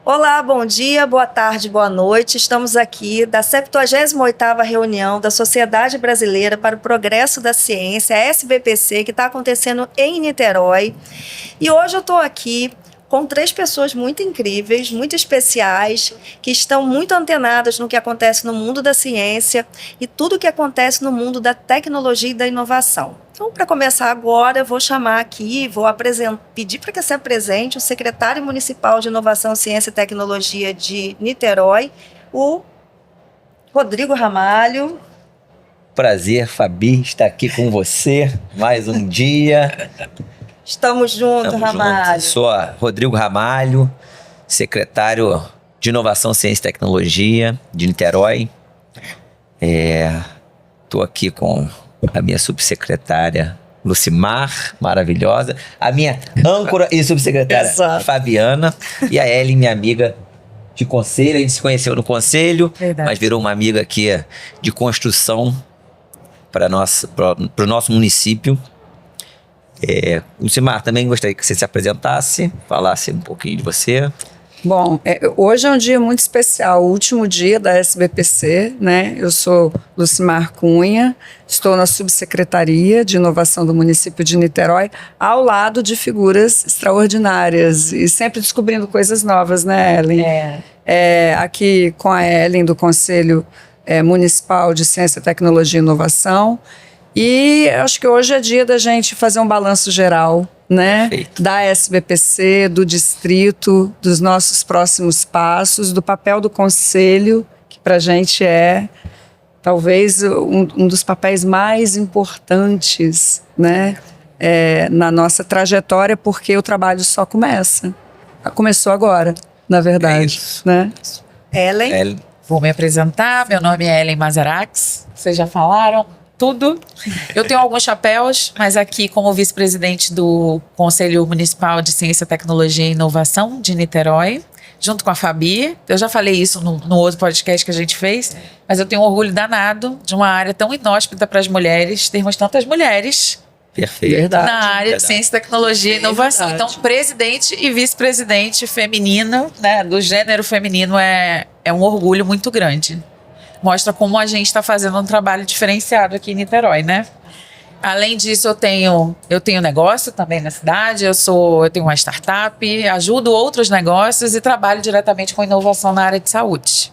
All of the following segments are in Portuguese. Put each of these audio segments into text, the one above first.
Olá, bom dia, boa tarde, boa noite. Estamos aqui da 78ª reunião da Sociedade Brasileira para o Progresso da Ciência, a SBPC, que está acontecendo em Niterói. E hoje eu estou aqui com 3 pessoas muito incríveis, muito especiais, que estão muito antenadas no que acontece no mundo da ciência e tudo o que acontece no mundo da tecnologia e da inovação. Então, para começar agora, eu vou chamar aqui, pedir para que se apresente o secretário municipal de Inovação, Ciência e Tecnologia de Niterói, o Rodrigo Ramalho. Prazer, Fabi, estar aqui com você mais um dia. Estamos juntos, Ramalho. Sou Rodrigo Ramalho, secretário de Inovação, Ciência e Tecnologia de Niterói. Estou aqui com a minha subsecretária Lucimar, maravilhosa, a minha âncora e subsecretária Exato. Fabiana, e a Ellen, minha amiga de conselho. A gente se conheceu no conselho, Verdade. mas virou uma amiga aqui de construção para o nosso município. Lucimar, também gostaria que você se apresentasse, falasse um pouquinho de você. Bom, hoje é um dia muito especial, o último dia da SBPC, né? Eu sou Lucimar Cunha, estou na Subsecretaria de Inovação do município de Niterói, ao lado de figuras extraordinárias e sempre descobrindo coisas novas, né, Ellen? Aqui com a Ellen do Conselho Municipal de Ciência, Tecnologia e Inovação. E acho que hoje é dia da gente fazer um balanço geral, né? Perfeito. Da SBPC, do distrito, dos nossos próximos passos, do papel do conselho, que para a gente é talvez um dos papéis mais importantes, né? Na nossa trajetória, porque o trabalho só começa. Começou agora, na verdade. Né? Ellen. Vou me apresentar, meu nome é Ellen Mazarax, vocês já falaram tudo. Eu tenho alguns chapéus, mas aqui como vice-presidente do Conselho Municipal de Ciência, Tecnologia e Inovação de Niterói, junto com a Fabi. Eu já falei isso no outro podcast que a gente fez, mas eu tenho um orgulho danado de uma área tão inóspita para as mulheres, termos tantas mulheres Perfeito. Verdade. na área de ciência, tecnologia e inovação. Verdade. Então, presidente e vice-presidente feminina, né, do gênero feminino é um orgulho muito grande. Mostra como a gente está fazendo um trabalho diferenciado aqui em Niterói, né? Além disso, eu tenho negócio também na cidade, eu tenho uma startup, ajudo outros negócios e trabalho diretamente com inovação na área de saúde.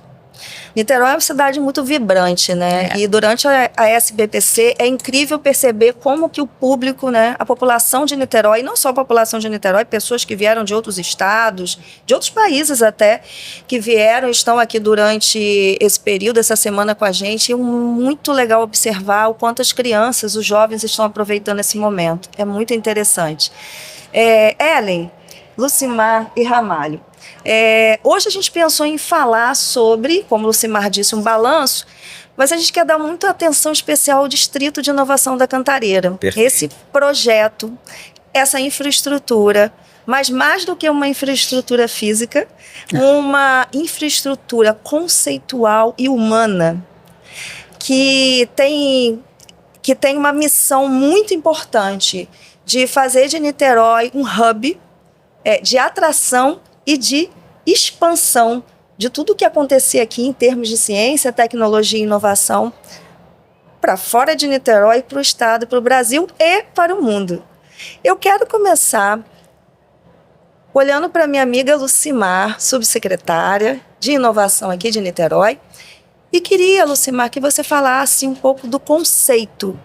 Niterói é uma cidade muito vibrante, né? E durante a SBPC é incrível perceber como que o público, né, a população de Niterói, não só a população de Niterói, pessoas que vieram de outros estados, de outros países até, que vieram, estão aqui durante esse período, essa semana com a gente. E é muito legal observar o quanto as crianças, os jovens estão aproveitando esse momento. É muito interessante. Ellen, Lucimar e Ramalho. Hoje a gente pensou em falar sobre, como o Lucimar disse, um balanço, mas a gente quer dar muita atenção especial ao Distrito de Inovação da Cantareira. Perfeito. Esse projeto, essa infraestrutura, mas mais do que uma infraestrutura física, uma infraestrutura conceitual e humana que tem uma missão muito importante de fazer de Niterói um hub de atração e de expansão de tudo o que acontecia aqui em termos de ciência, tecnologia e inovação para fora de Niterói, para o estado, para o Brasil e para o mundo. Eu quero começar olhando para minha amiga Lucimar, subsecretária de inovação aqui de Niterói, e queria, Lucimar, que você falasse um pouco do conceito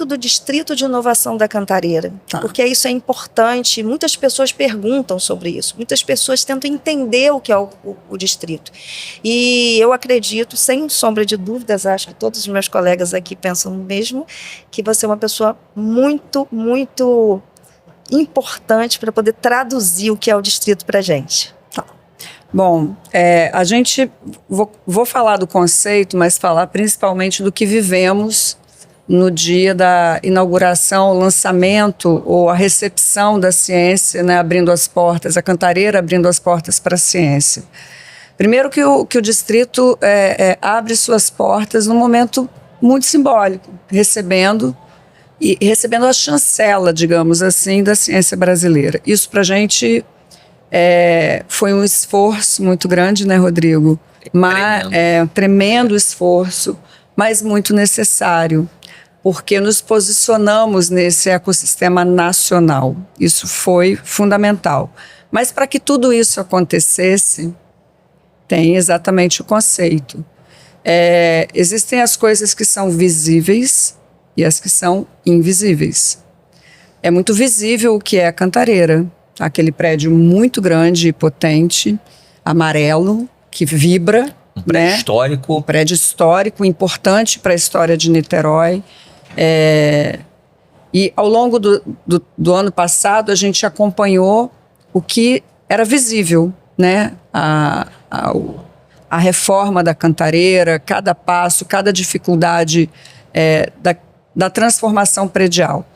do Distrito de Inovação da Cantareira, porque isso é importante. Muitas pessoas perguntam sobre isso, muitas pessoas tentam entender o que é o distrito. E eu acredito, sem sombra de dúvidas, acho que todos os meus colegas aqui pensam mesmo, que você é uma pessoa muito, muito importante para poder traduzir o que é o distrito para a gente. Bom, a gente, vou falar do conceito, mas falar principalmente do que vivemos no dia da inauguração, o lançamento ou a recepção da ciência, né, abrindo as portas, a Cantareira abrindo as portas para a ciência. Primeiro que o distrito abre suas portas num momento muito simbólico, recebendo a chancela, digamos assim, da ciência brasileira. Isso para a gente Foi um esforço muito grande, né, Rodrigo? Um tremendo esforço, mas muito necessário, porque nos posicionamos nesse ecossistema nacional. Isso foi fundamental. Mas para que tudo isso acontecesse, tem exatamente o conceito. Existem as coisas que são visíveis e as que são invisíveis. É muito visível o que é a Cantareira, aquele prédio muito grande e potente, amarelo, que vibra. Um prédio histórico. Um prédio histórico, importante para a história de Niterói. E ao longo do ano passado, a gente acompanhou o que era visível, né? A reforma da Cantareira, cada passo, cada dificuldade da transformação predial.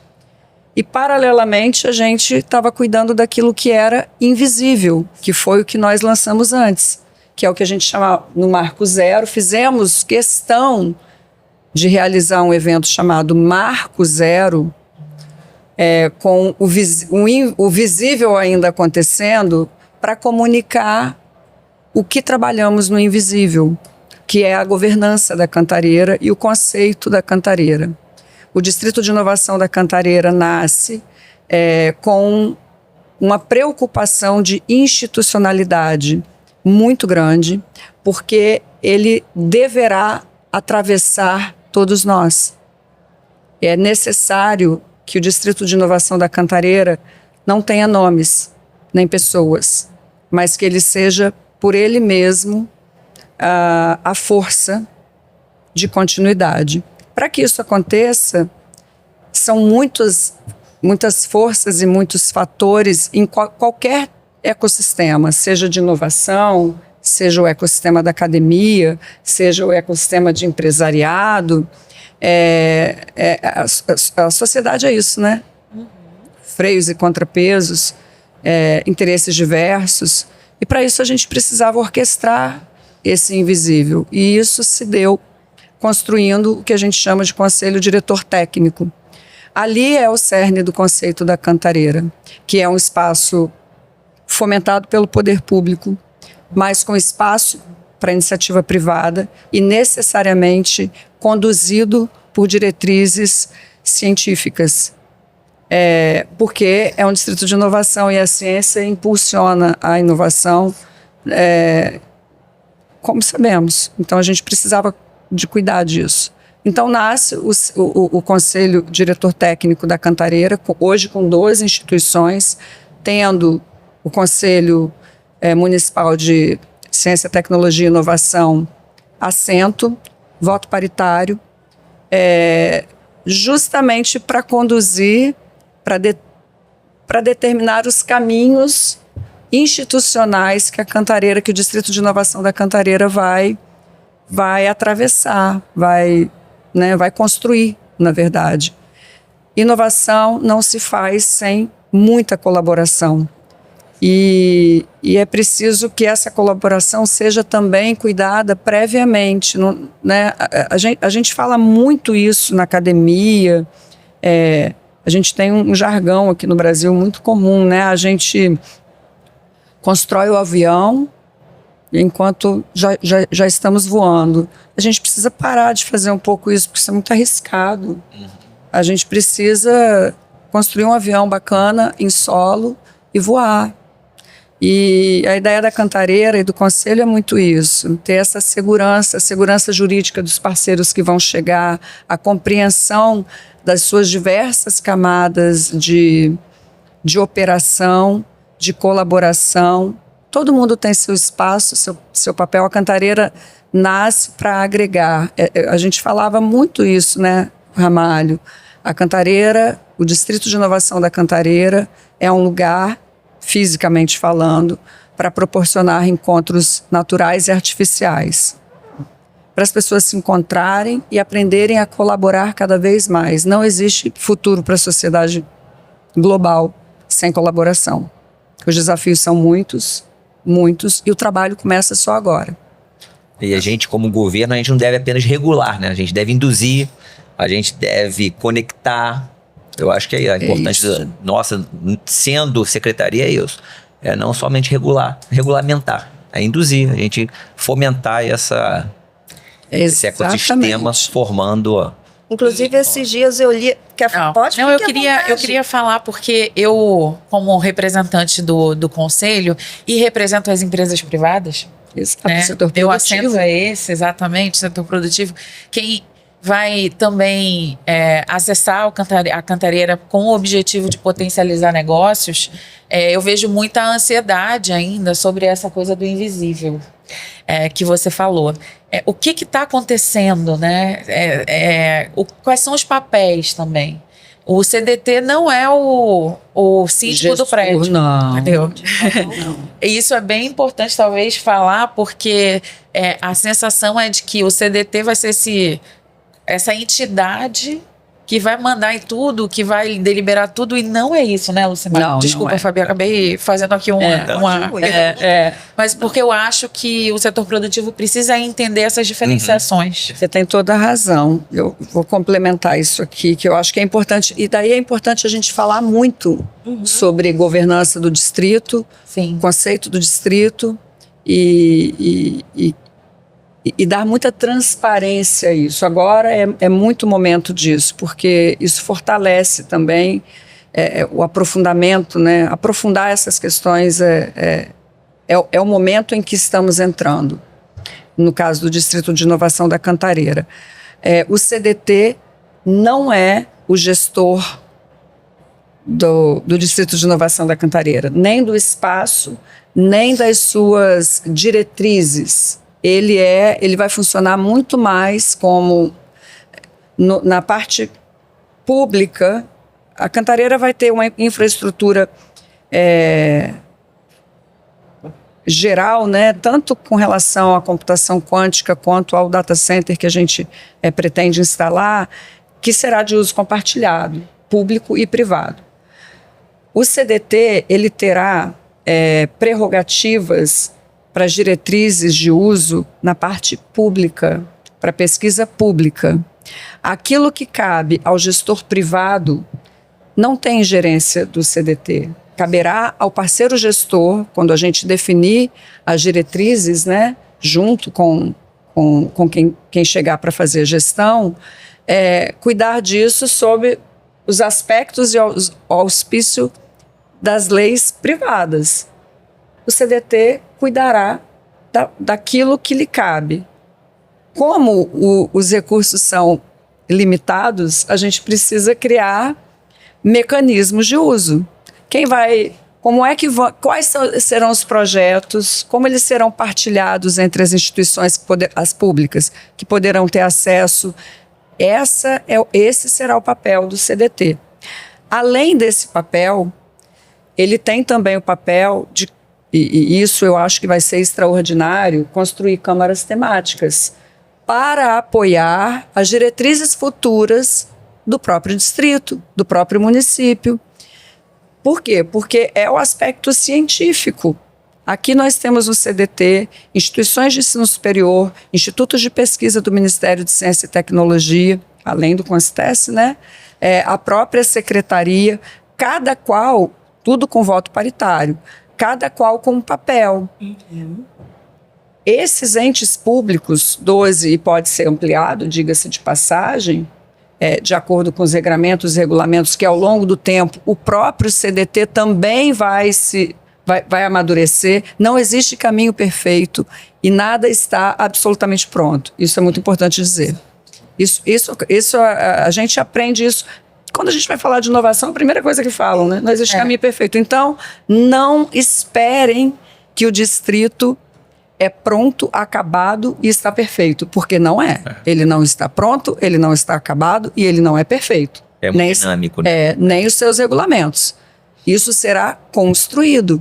E, paralelamente, a gente estava cuidando daquilo que era invisível, que foi o que nós lançamos antes, que é o que a gente chama no Marco Zero. Fizemos questão de realizar um evento chamado Marco Zero, com o visível ainda acontecendo, para comunicar o que trabalhamos no invisível, que é a governança da Cantareira e o conceito da Cantareira. O Distrito de Inovação da Cantareira nasce com uma preocupação de institucionalidade muito grande, porque ele deverá atravessar todos nós. É necessário que o Distrito de Inovação da Cantareira não tenha nomes, nem pessoas, mas que ele seja, por ele mesmo, a força de continuidade. Para que isso aconteça, são muitas forças e muitos fatores em qualquer ecossistema, seja de inovação, seja o ecossistema da academia, seja o ecossistema de empresariado. A sociedade é isso, né? Freios e contrapesos, interesses diversos. E para isso a gente precisava orquestrar esse invisível. E isso se deu construindo o que a gente chama de Conselho Diretor Técnico. Ali é o cerne do conceito da Cantareira, que é um espaço fomentado pelo poder público, mas com espaço para iniciativa privada e necessariamente conduzido por diretrizes científicas. Porque é um distrito de inovação e a ciência impulsiona a inovação, como sabemos. Então a gente precisava de cuidar disso. Então nasce o Conselho Diretor Técnico da Cantareira, hoje com 12 instituições, tendo o Conselho Municipal de Ciência, Tecnologia e Inovação assento, voto paritário, justamente para conduzir, para determinar os caminhos institucionais que a Cantareira, que o Distrito de Inovação da Cantareira vai atravessar, vai construir, na verdade. Inovação não se faz sem muita colaboração. E é preciso que essa colaboração seja também cuidada previamente. Né? A gente fala muito isso na academia. A gente tem um jargão aqui no Brasil muito comum, né? A gente constrói o avião enquanto já estamos voando. A gente precisa parar de fazer um pouco isso, porque isso é muito arriscado. A gente precisa construir um avião bacana em solo e voar. E a ideia da Cantareira e do Conselho é muito isso, ter essa segurança, a segurança jurídica dos parceiros que vão chegar, a compreensão das suas diversas camadas de operação, de colaboração. Todo mundo tem seu espaço, seu papel. A Cantareira nasce para agregar. A gente falava muito isso, né, Ramalho? A Cantareira, o Distrito de Inovação da Cantareira é um lugar, fisicamente falando, para proporcionar encontros naturais e artificiais, para as pessoas se encontrarem e aprenderem a colaborar cada vez mais. Não existe futuro para a sociedade global sem colaboração. Os desafios são muitos, e o trabalho começa só agora. E a gente, como governo, a gente não deve apenas regular, né? A gente deve induzir, a gente deve conectar. Eu acho que a importância nossa, sendo secretaria, é isso. é não somente regulamentar, é induzir, a gente fomentar esse ecossistema formando... Inclusive, esses dias eu li... Pode? Não, eu queria falar porque eu, como representante do conselho, e represento as empresas privadas, né? Setor Meu produtivo. assento é esse, exatamente, setor produtivo. Quem vai também acessar a Cantareira com o objetivo de potencializar negócios, eu vejo muita ansiedade ainda sobre essa coisa do invisível que você falou. O que está acontecendo, né? Quais são os papéis também? O CDT não é o síndico do prédio. Não. Entendeu? E isso é bem importante, talvez, falar, porque a sensação é de que o CDT vai ser essa entidade que vai mandar em tudo, que vai deliberar tudo, e não é isso, né, Lucimar? Não, desculpa, não é. Fabi, acabei fazendo aqui mas porque eu acho que o setor produtivo precisa entender essas diferenciações. Você tem toda a razão. Eu vou complementar isso aqui, que eu acho que é importante. E daí é importante a gente falar muito sobre governança do distrito, Sim. conceito do distrito e dar muita transparência a isso. Agora é muito momento disso, porque isso fortalece também o aprofundamento, né? Aprofundar essas questões é o momento em que estamos entrando, no caso do Distrito de Inovação da Cantareira. O CDT não é o gestor do Distrito de Inovação da Cantareira, nem do espaço, nem das suas diretrizes. Ele vai funcionar muito mais como na parte pública. A Cantareira vai ter uma infraestrutura geral, né, tanto com relação à computação quântica quanto ao data center que a gente pretende instalar, que será de uso compartilhado, público e privado. O CDT ele terá prerrogativas para as diretrizes de uso na parte pública, para pesquisa pública. Aquilo que cabe ao gestor privado não tem gerência do CDT. Caberá ao parceiro gestor, quando a gente definir as diretrizes, né, junto com quem chegar para fazer a gestão, cuidar disso sob os aspectos e auspício das leis privadas. O CDT cuidará daquilo que lhe cabe. Como os recursos são limitados, a gente precisa criar mecanismos de uso. Quais serão os projetos, como eles serão partilhados entre as instituições as públicas que poderão ter acesso. Esse será o papel do CDT. Além desse papel, ele tem também o papel de, e isso eu acho que vai ser extraordinário, construir câmaras temáticas para apoiar as diretrizes futuras do próprio distrito, do próprio município. Por quê? Porque é o aspecto científico. Aqui nós temos o CDT, instituições de ensino superior, institutos de pesquisa do Ministério de Ciência e Tecnologia, além do CONSTES, né? A própria secretaria, cada qual, tudo com voto paritário, cada qual com um papel. Esses entes públicos, 12, e pode ser ampliado, diga-se de passagem, de acordo com os regramentos e regulamentos, que ao longo do tempo o próprio CDT também vai amadurecer. Não existe caminho perfeito e nada está absolutamente pronto. Isso é muito importante dizer. Isso a gente aprende isso. Quando a gente vai falar de inovação, a primeira coisa que falam, né? Não existe caminho perfeito. Então, não esperem que o distrito é pronto, acabado e está perfeito, porque não é. Ele não está pronto, ele não está acabado e ele não é perfeito. É muito dinâmico, né? Nem os seus regulamentos. Isso será construído.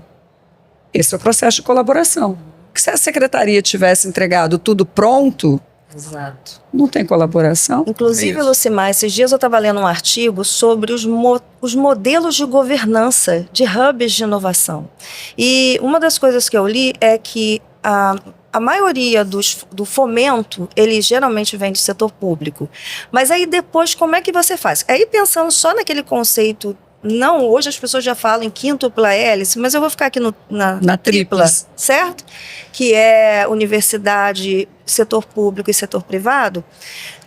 Esse é o processo de colaboração. Porque se a secretaria tivesse entregado tudo pronto, Exato. não tem colaboração. Inclusive, Lucimar, esses dias eu estava lendo um artigo sobre os modelos de governança de hubs de inovação. E uma das coisas que eu li é que a maioria do fomento, ele geralmente vem do setor público. Mas aí depois, como é que você faz? Aí pensando só naquele conceito não, hoje as pessoas já falam em quíntupla hélice, mas eu vou ficar aqui na tripla, certo? Que é universidade, setor público e setor privado.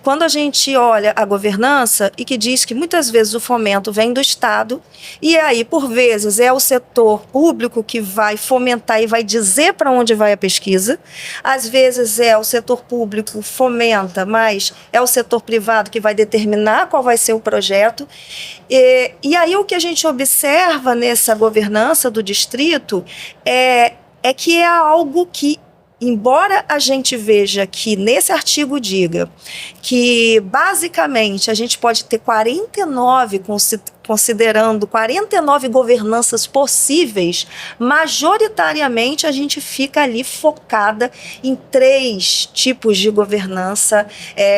Quando a gente olha a governança e que diz que muitas vezes o fomento vem do Estado e aí, por vezes, é o setor público que vai fomentar e vai dizer para onde vai a pesquisa, às vezes é o setor público fomenta, mas é o setor privado que vai determinar qual vai ser o projeto. E aí o que a gente observa nessa governança do distrito é que é algo que, embora a gente veja que nesse artigo diga que basicamente a gente pode ter 49, considerando 49 governanças possíveis, majoritariamente a gente fica ali focada em 3 tipos de governança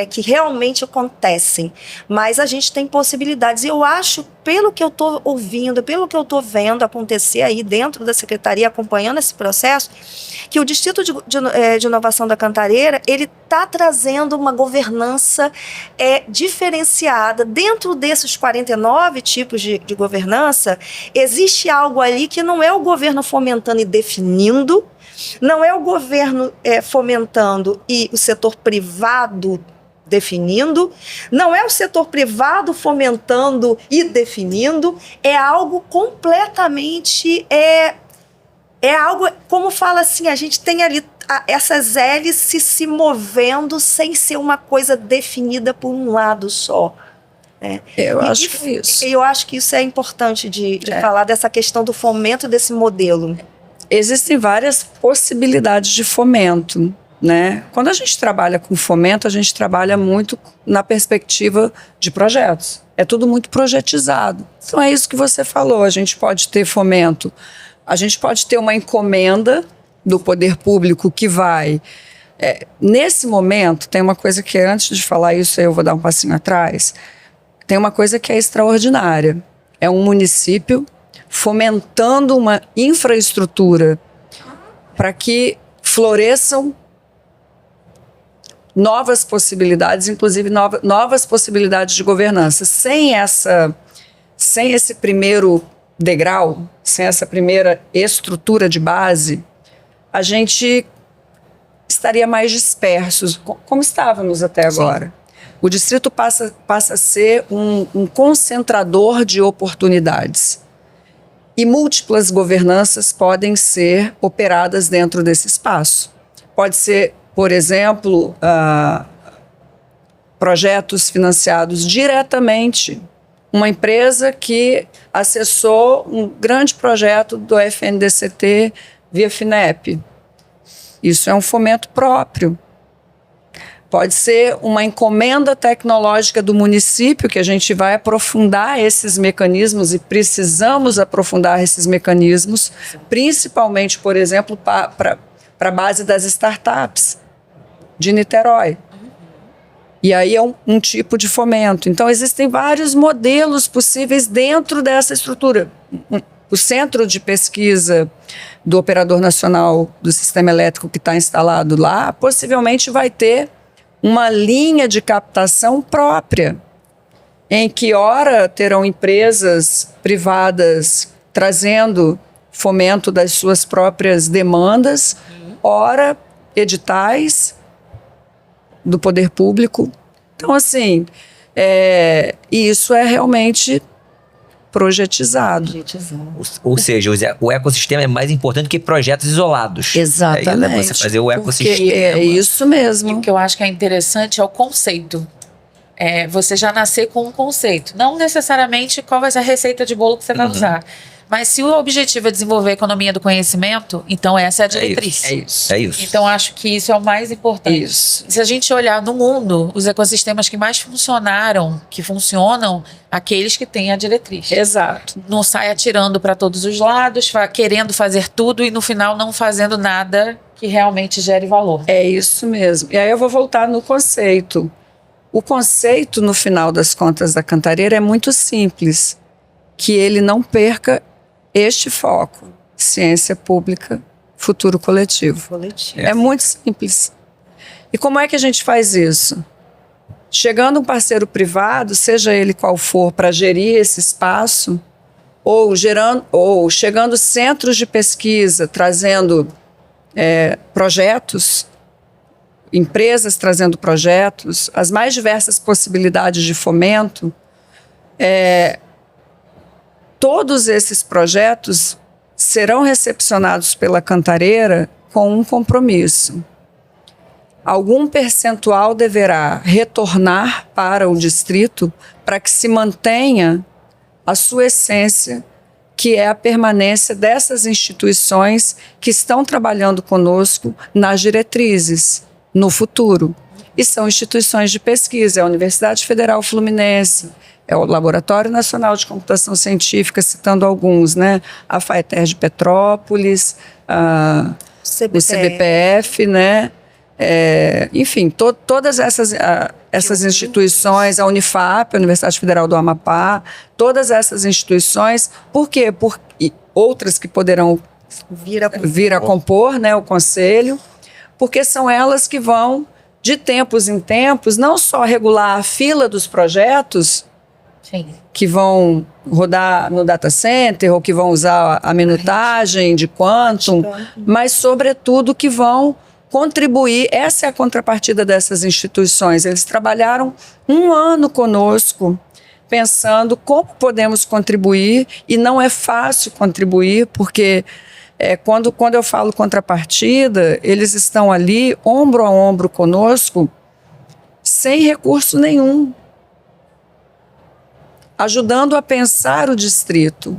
que realmente acontecem. Mas a gente tem possibilidades. E eu acho, pelo que eu estou ouvindo, pelo que eu estou vendo acontecer aí dentro da Secretaria, acompanhando esse processo, que o Distrito de Inovação da Cantareira, ele está trazendo uma governança diferenciada. Dentro desses 49 tipos de governança, existe algo ali que não é o governo fomentando e definindo, não é o governo fomentando e o setor privado definindo, não é o setor privado fomentando e definindo, é algo completamente... É algo, como fala assim, a gente tem ali essas hélices se movendo sem ser uma coisa definida por um lado só. Eu acho que é isso. Eu acho que isso é importante de falar dessa questão do fomento desse modelo. Existem várias possibilidades de fomento, né? Quando a gente trabalha com fomento, a gente trabalha muito na perspectiva de projetos. É tudo muito projetizado. Então é isso que você falou, a gente pode ter fomento. A gente pode ter uma encomenda do poder público que vai... nesse momento, tem uma coisa que, antes de falar isso, eu vou dar um passinho atrás, tem uma coisa que é extraordinária. É um município fomentando uma infraestrutura para que floresçam novas possibilidades, inclusive novas possibilidades de governança. Sem esse primeiro degrau, sem essa primeira estrutura de base, a gente estaria mais dispersos, como estávamos até agora. Sim. O distrito passa a ser um concentrador de oportunidades. E múltiplas governanças podem ser operadas dentro desse espaço. Pode ser, por exemplo, projetos financiados diretamente. Uma empresa que acessou um grande projeto do FNDCT via FINEP. Isso é um fomento próprio. Pode ser uma encomenda tecnológica do município, que a gente vai aprofundar esses mecanismos e precisamos aprofundar esses mecanismos, principalmente, por exemplo, para a base das startups de Niterói. E aí é um tipo de fomento. Então, existem vários modelos possíveis dentro dessa estrutura. O centro de pesquisa do Operador Nacional do Sistema Elétrico que está instalado lá, possivelmente vai ter uma linha de captação própria, em que ora terão empresas privadas trazendo fomento das suas próprias demandas, ora editais do poder público. Então, assim, isso é realmente projetizado. Ou seja, o ecossistema é mais importante que projetos isolados. Exatamente. Você fazer o ecossistema. Porque é isso mesmo. E o que eu acho que é interessante é o conceito. Você já nascer com um conceito. Não necessariamente qual vai ser a receita de bolo que você vai usar. Mas se o objetivo é desenvolver a economia do conhecimento, então essa é a diretriz. É isso. Então, acho que isso é o mais importante. Isso. Se a gente olhar no mundo, os ecossistemas que mais funcionaram, que funcionam, aqueles que têm a diretriz. Exato. Não sai atirando para todos os lados, querendo fazer tudo e no final não fazendo nada que realmente gere valor. É isso mesmo. E aí eu vou voltar no conceito. O conceito, no final das contas, da Cantareira é muito simples. Que ele não perca este foco, ciência pública, futuro coletivo. É muito simples. E como é que a gente faz isso? Chegando um parceiro privado, seja ele qual for, para gerir esse espaço, ou chegando centros de pesquisa, trazendo projetos, empresas trazendo projetos, as mais diversas possibilidades de fomento. Todos esses projetos serão recepcionados pela Cantareira com um compromisso. Algum percentual deverá retornar para o distrito para que se mantenha a sua essência, que é a permanência dessas instituições que estão trabalhando conosco nas diretrizes, no futuro. E são instituições de pesquisa, é a Universidade Federal Fluminense, é o Laboratório Nacional de Computação Científica, citando alguns, né? A FAETER de Petrópolis, o CBPF, né? Enfim, todas essas instituições, a Unifap, a Universidade Federal do Amapá, todas essas instituições, por quê? E outras que poderão vir a compor, né, o Conselho, porque são elas que vão, de tempos em tempos, não só regular a fila dos projetos, sim, que vão rodar no data center ou que vão usar a minutagem de quantum, mas, sobretudo, que vão contribuir. Essa é a contrapartida dessas instituições. Eles trabalharam 1 ano conosco, pensando como podemos contribuir, e não é fácil contribuir, porque quando eu falo contrapartida, eles estão ali, ombro a ombro conosco, sem recurso nenhum, ajudando a pensar o distrito.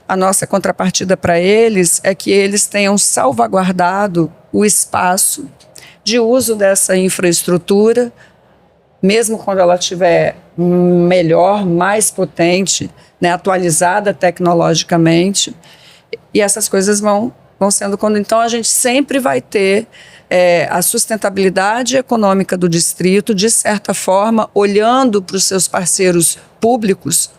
A nossa contrapartida para eles é que eles tenham salvaguardado o espaço de uso dessa infraestrutura, mesmo quando ela estiver melhor, mais potente, né, atualizada tecnologicamente. E essas coisas vão sendo quando... Então, a gente sempre vai ter a sustentabilidade econômica do distrito, de certa forma, olhando para os seus parceiros públicos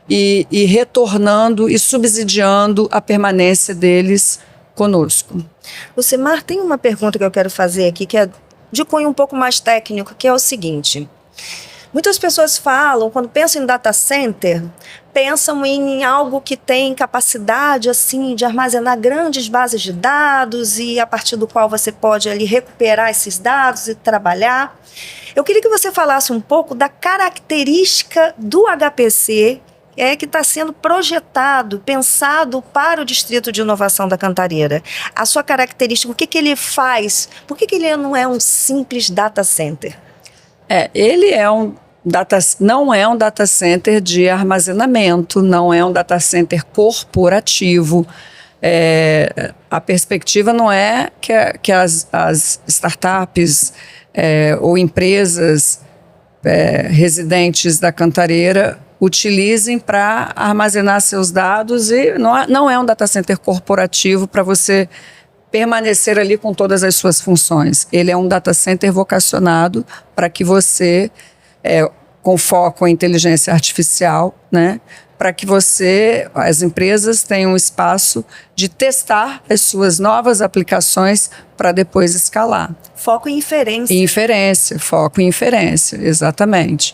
e retornando e subsidiando a permanência deles conosco. Lucimar, tem uma pergunta que eu quero fazer aqui, que é de cunho um pouco mais técnico, que é o seguinte: muitas pessoas falam, quando pensam em data center, pensam em algo que tem capacidade assim, de armazenar grandes bases de dados e a partir do qual você pode ali recuperar esses dados e trabalhar. Eu queria que você falasse um pouco da característica do HPC que está sendo projetado, pensado para o Distrito de Inovação da Cantareira. A sua característica, o que ele faz? Por que ele não é um simples data center? Ele não é um data center de armazenamento, não é um data center corporativo. A perspectiva não é que as startups ou empresas residentes da Cantareira utilizem para armazenar seus dados, e não é um data center corporativo para você permanecer ali com todas as suas funções. Ele é um data center vocacionado para que você, com foco em inteligência artificial, né, para que as empresas tenham espaço de testar as suas novas aplicações para depois escalar. Foco em inferência. Foco em inferência, exatamente.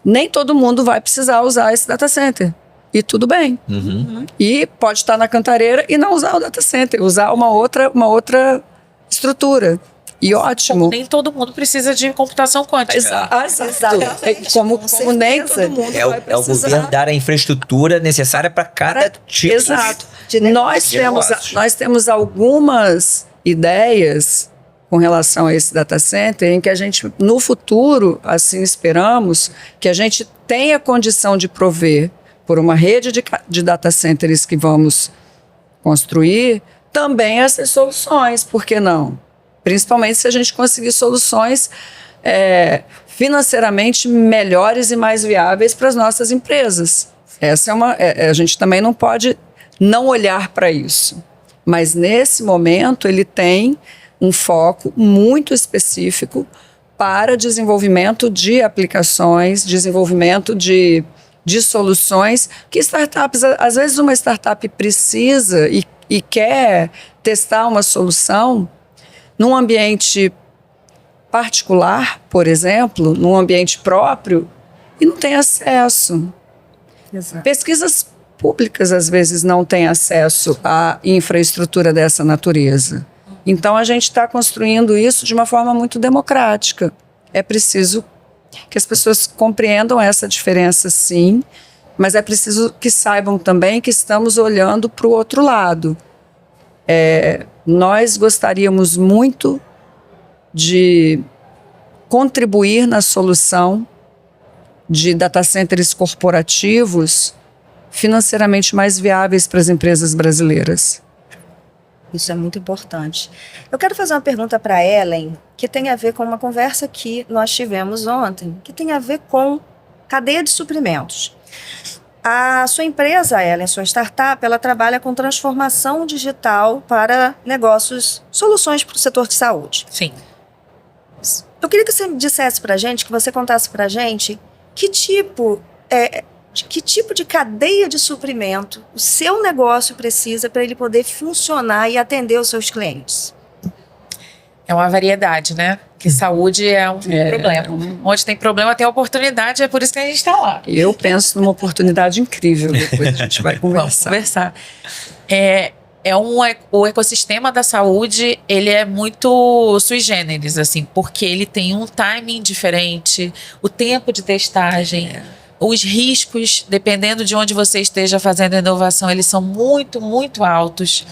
Nem todo mundo vai precisar usar esse data center. E tudo bem. Uhum. E pode estar na Cantareira e não usar o data center, usar uma outra estrutura. E ótimo. Como nem todo mundo precisa de computação quântica. Exato. Como nem todo mundo vai precisar. É o governo dar a infraestrutura necessária para cada tipo. Exato. Nós temos algumas ideias com relação a esse data center, em que a gente, no futuro, assim esperamos, que a gente tenha condição de prover, por uma rede de data centers que vamos construir, também essas soluções, por que não? Principalmente se a gente conseguir soluções financeiramente melhores e mais viáveis para as nossas empresas. A gente também não pode não olhar para isso. Mas, nesse momento, ele tem um foco muito específico para desenvolvimento de aplicações, desenvolvimento de soluções que startups, às vezes uma startup precisa e quer testar uma solução num ambiente particular, por exemplo, num ambiente próprio, e não tem acesso. Exato. Pesquisas públicas, às vezes, não têm acesso à infraestrutura dessa natureza. Então, a gente está construindo isso de uma forma muito democrática. É preciso que as pessoas compreendam essa diferença, sim, mas é preciso que saibam também que estamos olhando para o outro lado. Nós gostaríamos muito de contribuir na solução de data centers corporativos financeiramente mais viáveis para as empresas brasileiras. Isso é muito importante. Eu quero fazer uma pergunta para a Ellen, que tem a ver com uma conversa que nós tivemos ontem, que tem a ver com cadeia de suprimentos. A sua empresa, Ellen, sua startup, ela trabalha com transformação digital para negócios, soluções para o setor de saúde. Sim. Eu queria que você dissesse para a gente, que você contasse para a gente, que tipo de cadeia de suprimento o seu negócio precisa para ele poder funcionar e atender os seus clientes? É uma variedade, né? Que saúde é um problema. Onde tem problema, tem oportunidade, é por isso que a gente está lá. Eu penso numa oportunidade incrível, depois a gente vai Vamos conversar. conversar. O ecossistema da saúde, ele é muito sui generis, assim, porque ele tem um timing diferente, o tempo de testagem, os riscos, dependendo de onde você esteja fazendo a inovação, eles são muito, muito altos.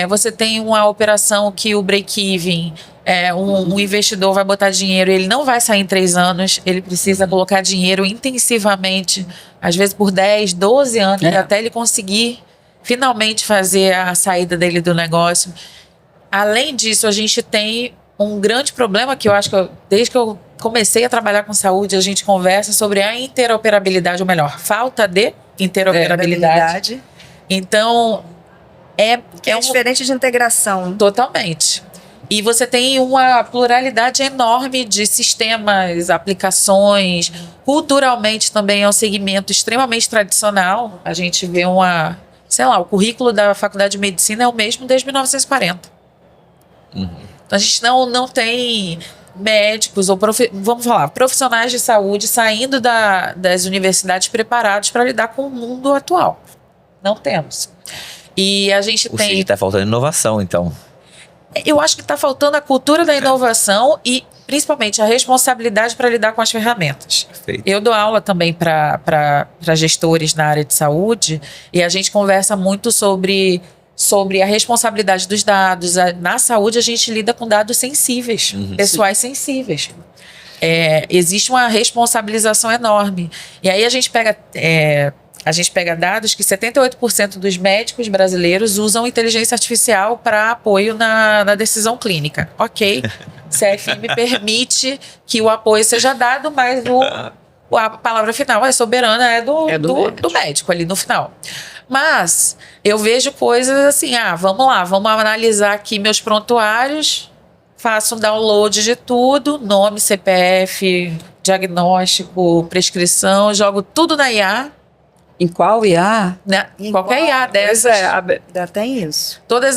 Você tem uma operação que o break-even, um investidor vai botar dinheiro e ele não vai sair em 3 anos, ele precisa colocar dinheiro intensivamente, às vezes por 10, 12 anos, até ele conseguir finalmente fazer a saída dele do negócio. Além disso, a gente tem um grande problema que eu acho que desde que eu comecei a trabalhar com saúde, a gente conversa sobre a interoperabilidade, ou melhor, falta de interoperabilidade. Então, é diferente de integração. Totalmente. E você tem uma pluralidade enorme de sistemas, aplicações. Culturalmente também é um segmento extremamente tradicional. A gente vê o currículo da Faculdade de Medicina é o mesmo desde 1940. Então a gente não tem médicos ou profissionais de saúde saindo das universidades preparados para lidar com o mundo atual. Não temos. E a gente Ou seja, está faltando inovação, então. Eu acho que está faltando a cultura da inovação e, principalmente, a responsabilidade para lidar com as ferramentas. Perfeito. Eu dou aula também para gestores na área de saúde e a gente conversa muito sobre a responsabilidade dos dados. Na saúde, a gente lida com dados sensíveis, pessoais sensíveis. Existe uma responsabilização enorme. E aí a gente pega dados que 78% dos médicos brasileiros usam inteligência artificial para apoio na decisão clínica. Ok, CFM permite que o apoio seja dado, mas a palavra final soberana do médico ali no final. Mas eu vejo coisas assim, vamos analisar aqui meus prontuários, faço um download de tudo, nome, CPF, diagnóstico, prescrição, jogo tudo na IA. Em qual IA? Qualquer IA dessas. Já tem isso. Todas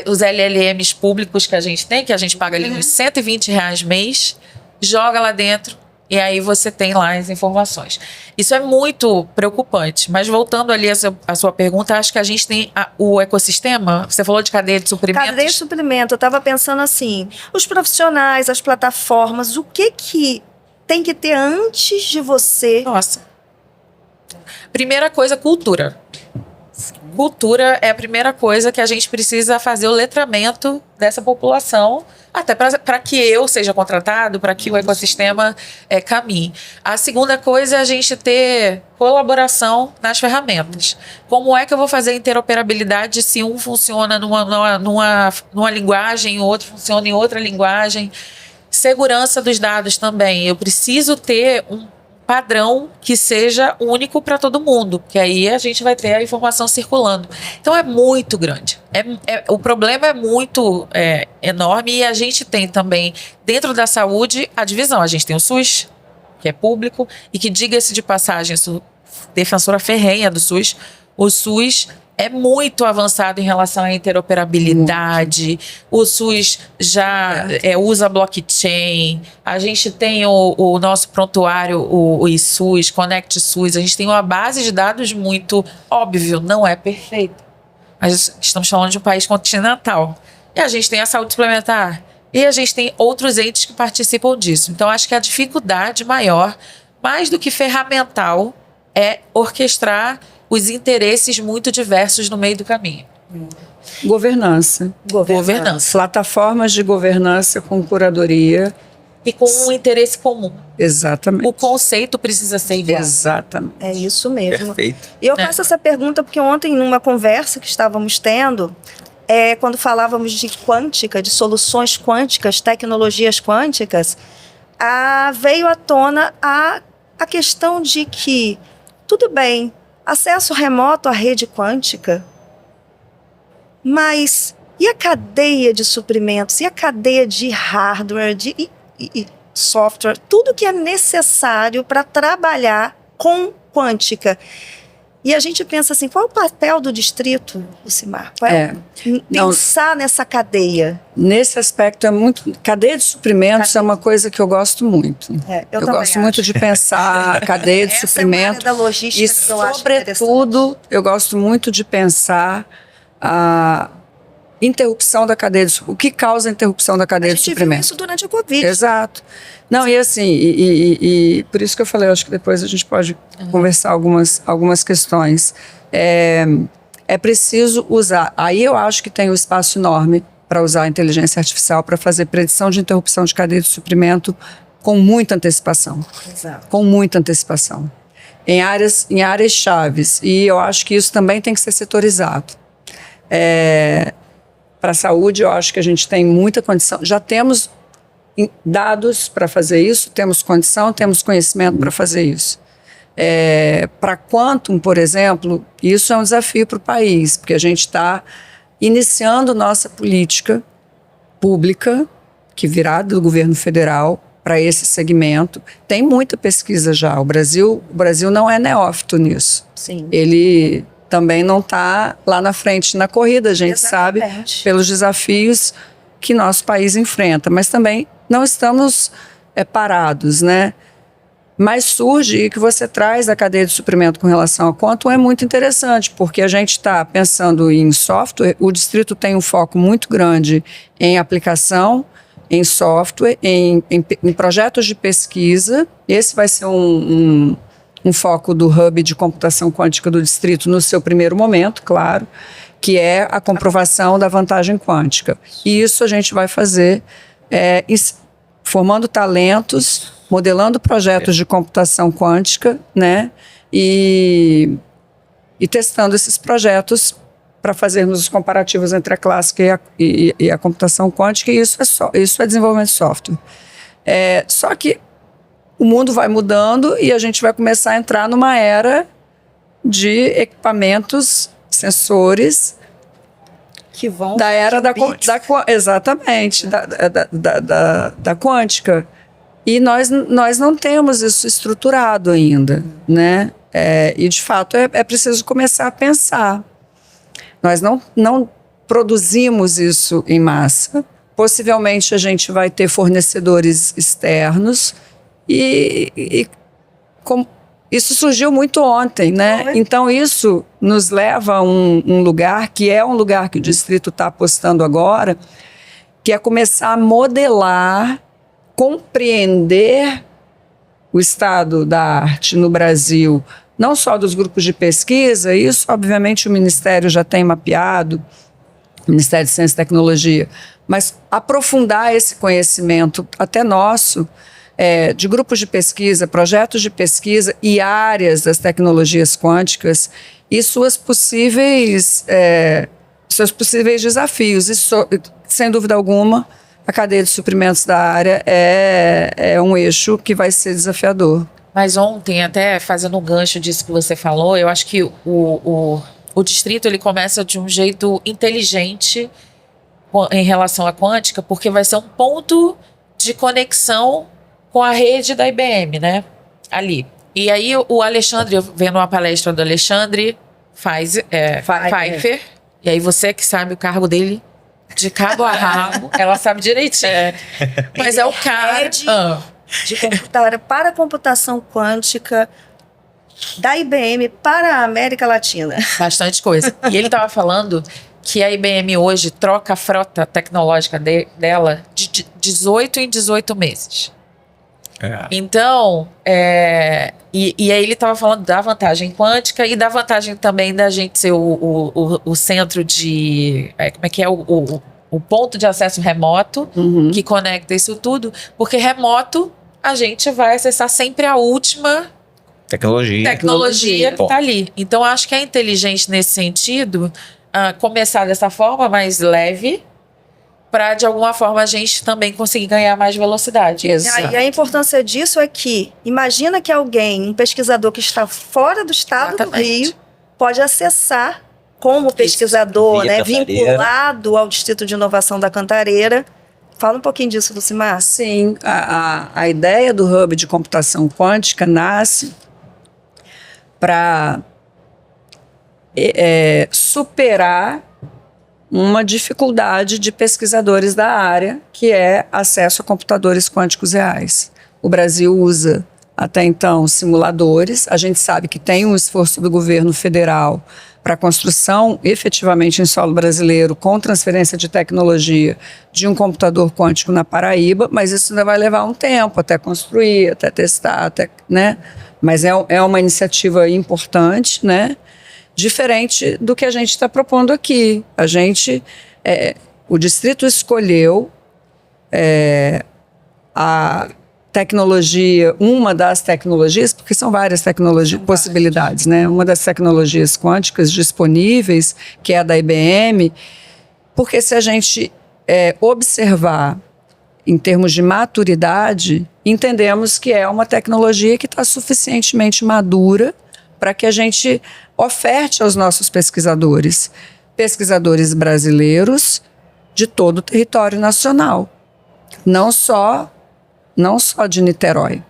os LLMs públicos que a gente tem, que a gente paga ali uns R$120 mês, joga lá dentro e aí você tem lá as informações. Isso é muito preocupante. Mas voltando ali à sua pergunta, acho que a gente tem o ecossistema. Você falou de cadeia de suprimentos. Cadeia de suprimento. Eu estava pensando assim, os profissionais, as plataformas, o que tem que ter antes de você... Nossa. Primeira coisa, cultura. Cultura é a primeira coisa que a gente precisa fazer o letramento dessa população, até para que eu seja contratado, para que o ecossistema caminhe. A segunda coisa é a gente ter colaboração nas ferramentas. Como é que eu vou fazer interoperabilidade se um funciona numa linguagem, o outro funciona em outra linguagem? Segurança dos dados também. Eu preciso ter um padrão que seja único para todo mundo, que aí a gente vai ter a informação circulando. Então é muito grande. O problema é muito enorme e a gente tem também, dentro da saúde, a divisão. A gente tem o SUS, que é público, e que, diga-se de passagem, sou defensora ferrenha do SUS. O SUS é muito avançado em relação à interoperabilidade. O SUS já usa blockchain. A gente tem o nosso prontuário, o iSUS, Conect SUS. A gente tem uma base de dados muito óbvio, não é perfeito. Mas estamos falando de um país continental. E a gente tem a saúde suplementar. E a gente tem outros entes que participam disso. Então, acho que a dificuldade maior, mais do que ferramental, é orquestrar os interesses muito diversos no meio do caminho. Governança. Plataformas de governança com curadoria. E com um interesse comum. Exatamente. O conceito precisa ser igual. Exatamente. É isso mesmo. Perfeito. E eu faço essa pergunta porque ontem, numa conversa que estávamos tendo, quando falávamos de quântica, de soluções quânticas, tecnologias quânticas, veio à tona a questão de que, tudo bem, acesso remoto à rede quântica, mas e a cadeia de suprimentos, e a cadeia de hardware, e software, tudo que é necessário para trabalhar com quântica? E a gente pensa assim, qual é o papel do distrito, Lucimar? Pensar nessa cadeia. Nesse aspecto é muito... Cadeia de suprimentos é uma coisa que eu gosto muito. Eu gosto muito de pensar a cadeia de suprimento. É uma área da logística e, que eu acho sobretudo, eu gosto muito de pensar a interrupção da cadeia de suprimentos. O que causa a interrupção da cadeia de suprimentos? A gente viu isso durante a Covid. Exato. Não, e assim, e por isso que eu falei, eu acho que depois a gente pode conversar algumas questões. É preciso usar, aí eu acho que tem um espaço enorme para usar a inteligência artificial para fazer predição de interrupção de cadeia de suprimento com muita antecipação. Exato. Com muita antecipação. Em áreas chaves, e eu acho que isso também tem que ser setorizado. Para a saúde, eu acho que a gente tem muita condição, já temos dados para fazer isso, temos condição, temos conhecimento para fazer isso. Para Quantum, por exemplo, isso é um desafio para o país, porque a gente está iniciando nossa política pública, que virá do governo federal, para esse segmento. Tem muita pesquisa já. O Brasil não é neófito nisso. Sim. Ele também não está lá na frente na corrida, a gente sabe, pelos desafios que nosso país enfrenta, mas também não estamos parados, né? Mas surge, e que você traz a cadeia de suprimento com relação a Quantum é muito interessante, porque a gente está pensando em software, o distrito tem um foco muito grande em aplicação, em software, em projetos de pesquisa. Esse vai ser um foco do Hub de Computação Quântica do distrito no seu primeiro momento, claro, que é a comprovação da vantagem quântica. E isso a gente vai fazer formando talentos, modelando projetos de computação quântica, né? E testando esses projetos para fazermos os comparativos entre a clássica e a computação quântica, e isso é desenvolvimento de software. Só que o mundo vai mudando e a gente vai começar a entrar numa era de equipamentos, sensores, que vão da era exatamente, da quântica. E nós não temos isso estruturado ainda, né? E, de fato, é preciso começar a pensar. Nós não produzimos isso em massa. Possivelmente, a gente vai ter fornecedores externos isso surgiu muito ontem, né? Então, isso nos leva a um lugar que é um lugar que o distrito está apostando agora, que é começar a modelar, compreender o estado da arte no Brasil, não só dos grupos de pesquisa, isso, obviamente, o Ministério já tem mapeado, o Ministério de Ciência e Tecnologia, mas aprofundar esse conhecimento até nosso, de grupos de pesquisa, projetos de pesquisa e áreas das tecnologias quânticas e seus possíveis desafios. Isso, sem dúvida alguma, a cadeia de suprimentos da área é um eixo que vai ser desafiador. Mas ontem, até fazendo um gancho disso que você falou, eu acho que o distrito ele começa de um jeito inteligente em relação à quântica, porque vai ser um ponto de conexão com a rede da IBM, né? Ali. E aí o Alexandre, eu vendo uma palestra do Alexandre Pfeiffer. E aí você que sabe o cargo dele de cabo a rabo, ela sabe direitinho. Mas é o cara de computadora para computação quântica da IBM para a América Latina. Bastante coisa. E ele estava falando que a IBM hoje troca a frota tecnológica dela de 18 em 18 meses. Então, e aí ele estava falando da vantagem quântica e da vantagem também da gente ser o centro de... como é que é? O ponto de acesso remoto que conecta isso tudo, porque remoto a gente vai acessar sempre a última tecnologia que está ali. Então, acho que é inteligente nesse sentido começar dessa forma mais leve, para de alguma forma a gente também conseguir ganhar mais velocidade. E a importância disso é que, imagina que um pesquisador que está fora do estado do Rio, pode acessar como pesquisador, né, vinculado ao Distrito de Inovação da Cantareira. Fala um pouquinho disso, Lucimar. Sim, a ideia do Hub de Computação Quântica nasce para superar uma dificuldade de pesquisadores da área, que é acesso a computadores quânticos reais. O Brasil usa, até então, simuladores. A gente sabe que tem um esforço do governo federal para a construção, efetivamente, em solo brasileiro, com transferência de tecnologia de um computador quântico na Paraíba, mas isso ainda vai levar um tempo até construir, até testar, né? Mas é uma iniciativa importante, né? Diferente do que a gente está propondo aqui. O distrito escolheu a tecnologia, uma das tecnologias, porque são várias possibilidades, né? Uma das tecnologias quânticas disponíveis, que é a da IBM, porque se a gente observar em termos de maturidade, entendemos que é uma tecnologia que está suficientemente madura para que a gente oferte aos nossos pesquisadores brasileiros de todo o território nacional, não só de Niterói.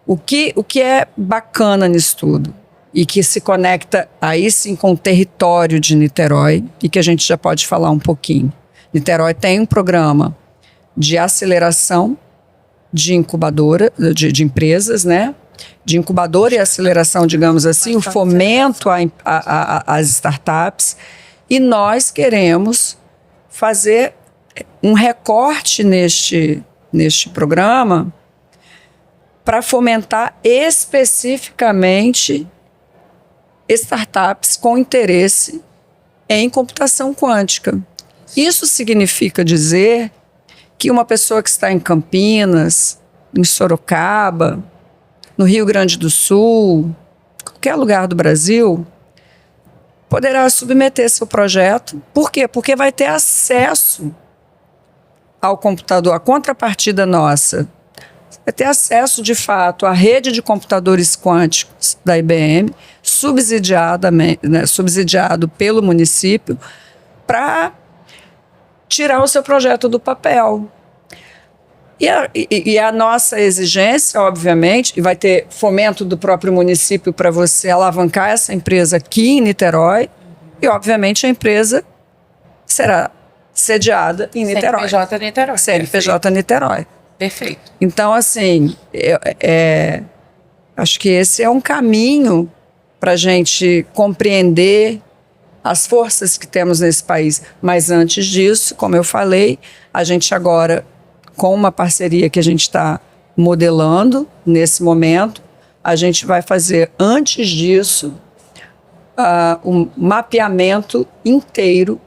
O que é bacana nisso tudo e que se conecta aí sim com o território de Niterói e que a gente já pode falar um pouquinho. Niterói tem um programa de aceleração de incubadora, de empresas, né? De incubadora e aceleração, digamos assim, o fomento às startups, e nós queremos fazer um recorte neste programa para fomentar especificamente startups com interesse em computação quântica. Isso significa dizer que uma pessoa que está em Campinas, em Sorocaba, no Rio Grande do Sul, qualquer lugar do Brasil, poderá submeter seu projeto. Por quê? Porque vai ter acesso ao computador, a contrapartida nossa. Vai ter acesso, de fato, à rede de computadores quânticos da IBM, subsidiado pelo município, para tirar o seu projeto do papel. E a nossa exigência, obviamente, e vai ter fomento do próprio município para você alavancar essa empresa aqui em Niterói, e, obviamente, a empresa será sediada em Niterói. CNPJ Niterói. CNPJ Niterói. Perfeito. Então, assim, acho que esse é um caminho para a gente compreender as forças que temos nesse país. Mas antes disso, como eu falei, a gente agora, com uma parceria que a gente está modelando nesse momento, a gente vai fazer, antes disso, um mapeamento inteiro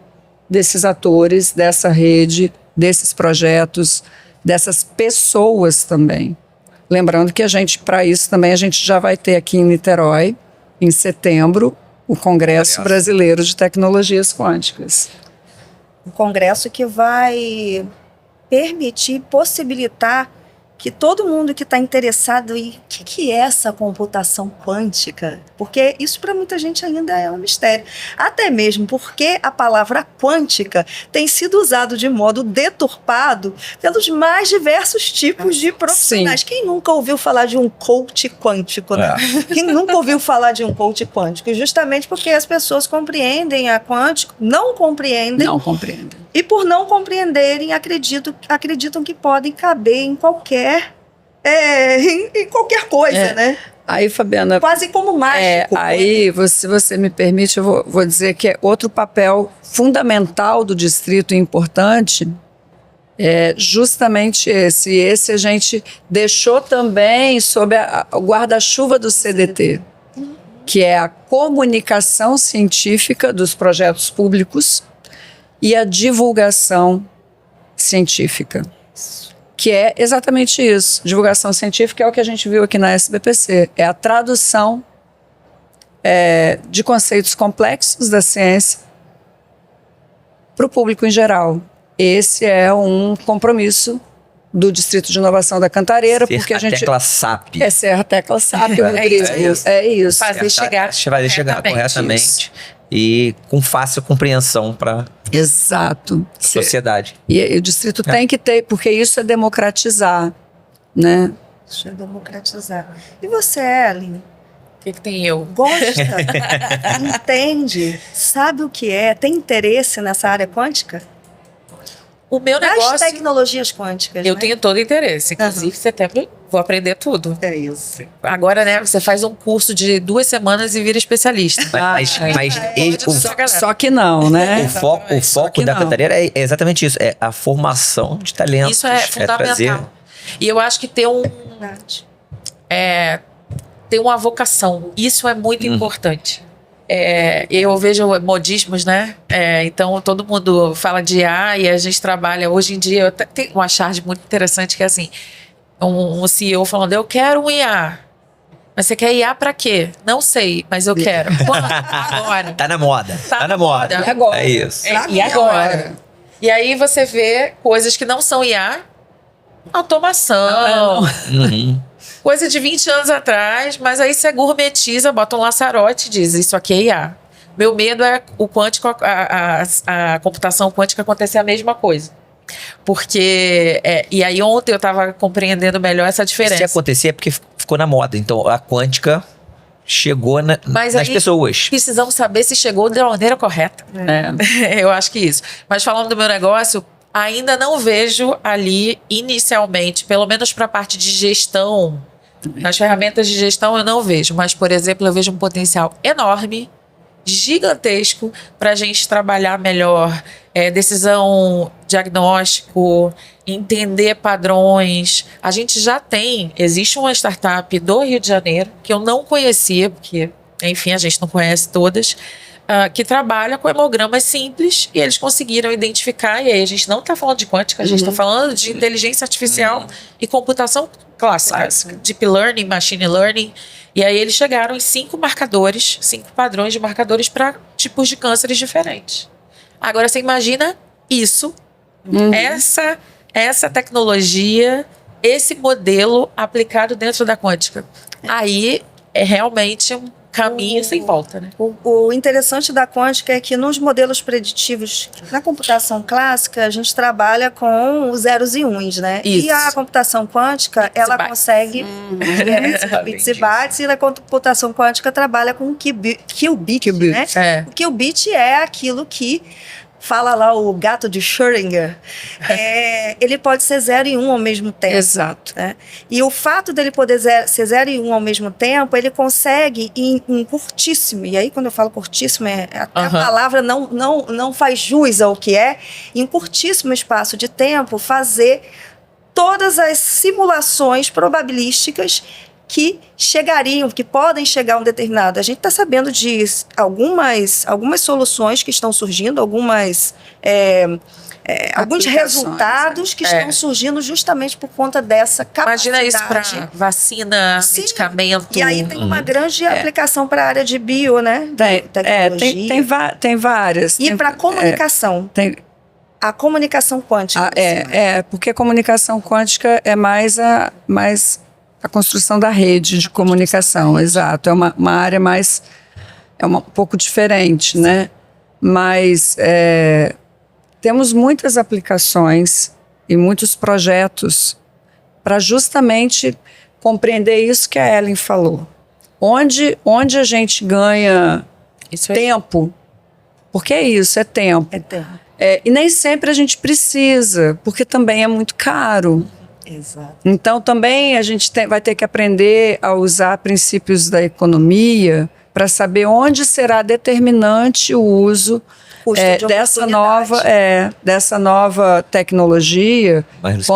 desses atores, dessa rede, desses projetos, dessas pessoas também. Lembrando que para isso também, a gente já vai ter aqui em Niterói, em setembro, o Congresso Brasileiro de Tecnologias Quânticas. Um congresso que vai permitir, possibilitar que todo mundo que está interessado em o que é essa computação quântica, porque isso para muita gente ainda é um mistério. Até mesmo porque a palavra quântica tem sido usado de modo deturpado pelos mais diversos tipos de profissionais. Sim. Quem nunca ouviu falar de um coach quântico, né? Quem nunca ouviu falar de um coach quântico? Justamente porque as pessoas compreendem a quântico, não compreendem. Não compreendo. E por não compreenderem, acreditam que podem caber em qualquer coisa, né? Aí, Fabiana, Quase como mágico. aí, se você me permite, eu vou dizer que é outro papel fundamental do distrito e importante é justamente esse. E esse a gente deixou também sob o guarda-chuva do CDT, que é a comunicação científica dos projetos públicos e a divulgação científica, que é exatamente isso. Divulgação científica é o que a gente viu aqui na SBPC, é a tradução de conceitos complexos da ciência para o público em geral. Esse é um compromisso do Distrito de Inovação da Cantareira, porque a gente... tecla SAP. É ser a tecla SAP, isso. É isso. Fazer chegar corretamente e com fácil compreensão para Exato. a sociedade. E o distrito tem que ter, porque isso é democratizar, né? Isso é democratizar. E você, Ellen? O que tem eu? Gosta? Entende? Sabe o que é? Tem interesse nessa área quântica? O meu Das negócio, tecnologias quânticas, eu né? tenho todo interesse. Inclusive, setembro, vou aprender tudo. É isso. Agora, né, você faz um curso de 2 semanas e vira especialista. Só que não, né? O foco que da não. Cantareira é exatamente isso, é a formação de talentos. Isso é fundamental. trazer- E eu acho que ter Verdade. ter uma vocação, isso é muito importante. Eu vejo modismos, né? Então todo mundo fala de IA e a gente trabalha hoje em dia. Tem uma charge muito interessante que é assim: um CEO falando, eu quero um IA. Mas você quer IA pra quê? Não sei, mas eu quero. Quando? Agora. Tá na moda. Tá na moda. E agora? É isso. E agora? E aí você vê coisas que não são IA, automação. Uhum. Coisa de 20 anos atrás, mas aí você gourmetiza, bota um laçarote e diz, isso aqui é IA. Meu medo é o quântico, a computação quântica acontecer a mesma coisa. Porque, e aí ontem eu estava compreendendo melhor essa diferença. Se acontecer é porque ficou na moda. Então a quântica chegou Mas nas aí pessoas. precisamos saber se chegou da maneira correta. Eu acho que isso. Mas falando do meu negócio, ainda não vejo ali inicialmente, pelo menos para a parte de gestão, nas ferramentas de gestão eu não vejo, mas, por exemplo, eu vejo um potencial enorme, gigantesco, para a gente trabalhar melhor decisão, diagnóstico, entender padrões. A gente já existe uma startup do Rio de Janeiro, que eu não conhecia, porque, enfim, a gente não conhece todas, que trabalha com hemogramas simples e eles conseguiram identificar, e aí a gente não está falando de quântica, a gente está falando de inteligência artificial e computação clássica, deep learning, machine learning, e aí eles chegaram em 5 padrões de marcadores para tipos de cânceres diferentes. Agora você imagina isso, essa tecnologia, esse modelo aplicado dentro da quântica. Aí é realmente um caminho sem volta, né? O interessante da quântica é que nos modelos preditivos, na computação clássica, a gente trabalha com os zeros e uns, né? Isso. E a computação quântica, ela bytes. consegue bits e bytes, e a computação quântica trabalha com qubit, né? O qubit é aquilo que fala lá o gato de Schrödinger, ele pode ser 0 e 1 ao mesmo tempo. Exato. Né? E o fato dele poder ser 0 e 1 ao mesmo tempo, ele consegue em curtíssimo, e aí quando eu falo curtíssimo, a palavra não faz jus ao que é, em curtíssimo espaço de tempo, fazer todas as simulações probabilísticas que podem chegar a um determinado. A gente está sabendo de algumas soluções que estão surgindo, alguns resultados que estão surgindo justamente por conta dessa capacidade. Imagina isso para vacina, medicamento. E aí tem uma grande aplicação para a área de bio, né? Tem várias. E para comunicação. A comunicação quântica. Porque a comunicação quântica é mais a construção da rede de comunicação, exato. É uma área mais... É um pouco diferente, né? Mas temos muitas aplicações e muitos projetos para justamente compreender isso que a Ellen falou. Onde a gente ganha tempo, porque é isso, é tempo. É tempo. E nem sempre a gente precisa, porque também é muito caro. Exato. Então também a gente vai ter que aprender a usar princípios da economia para saber onde será determinante o uso dessa nova tecnologia. Mas,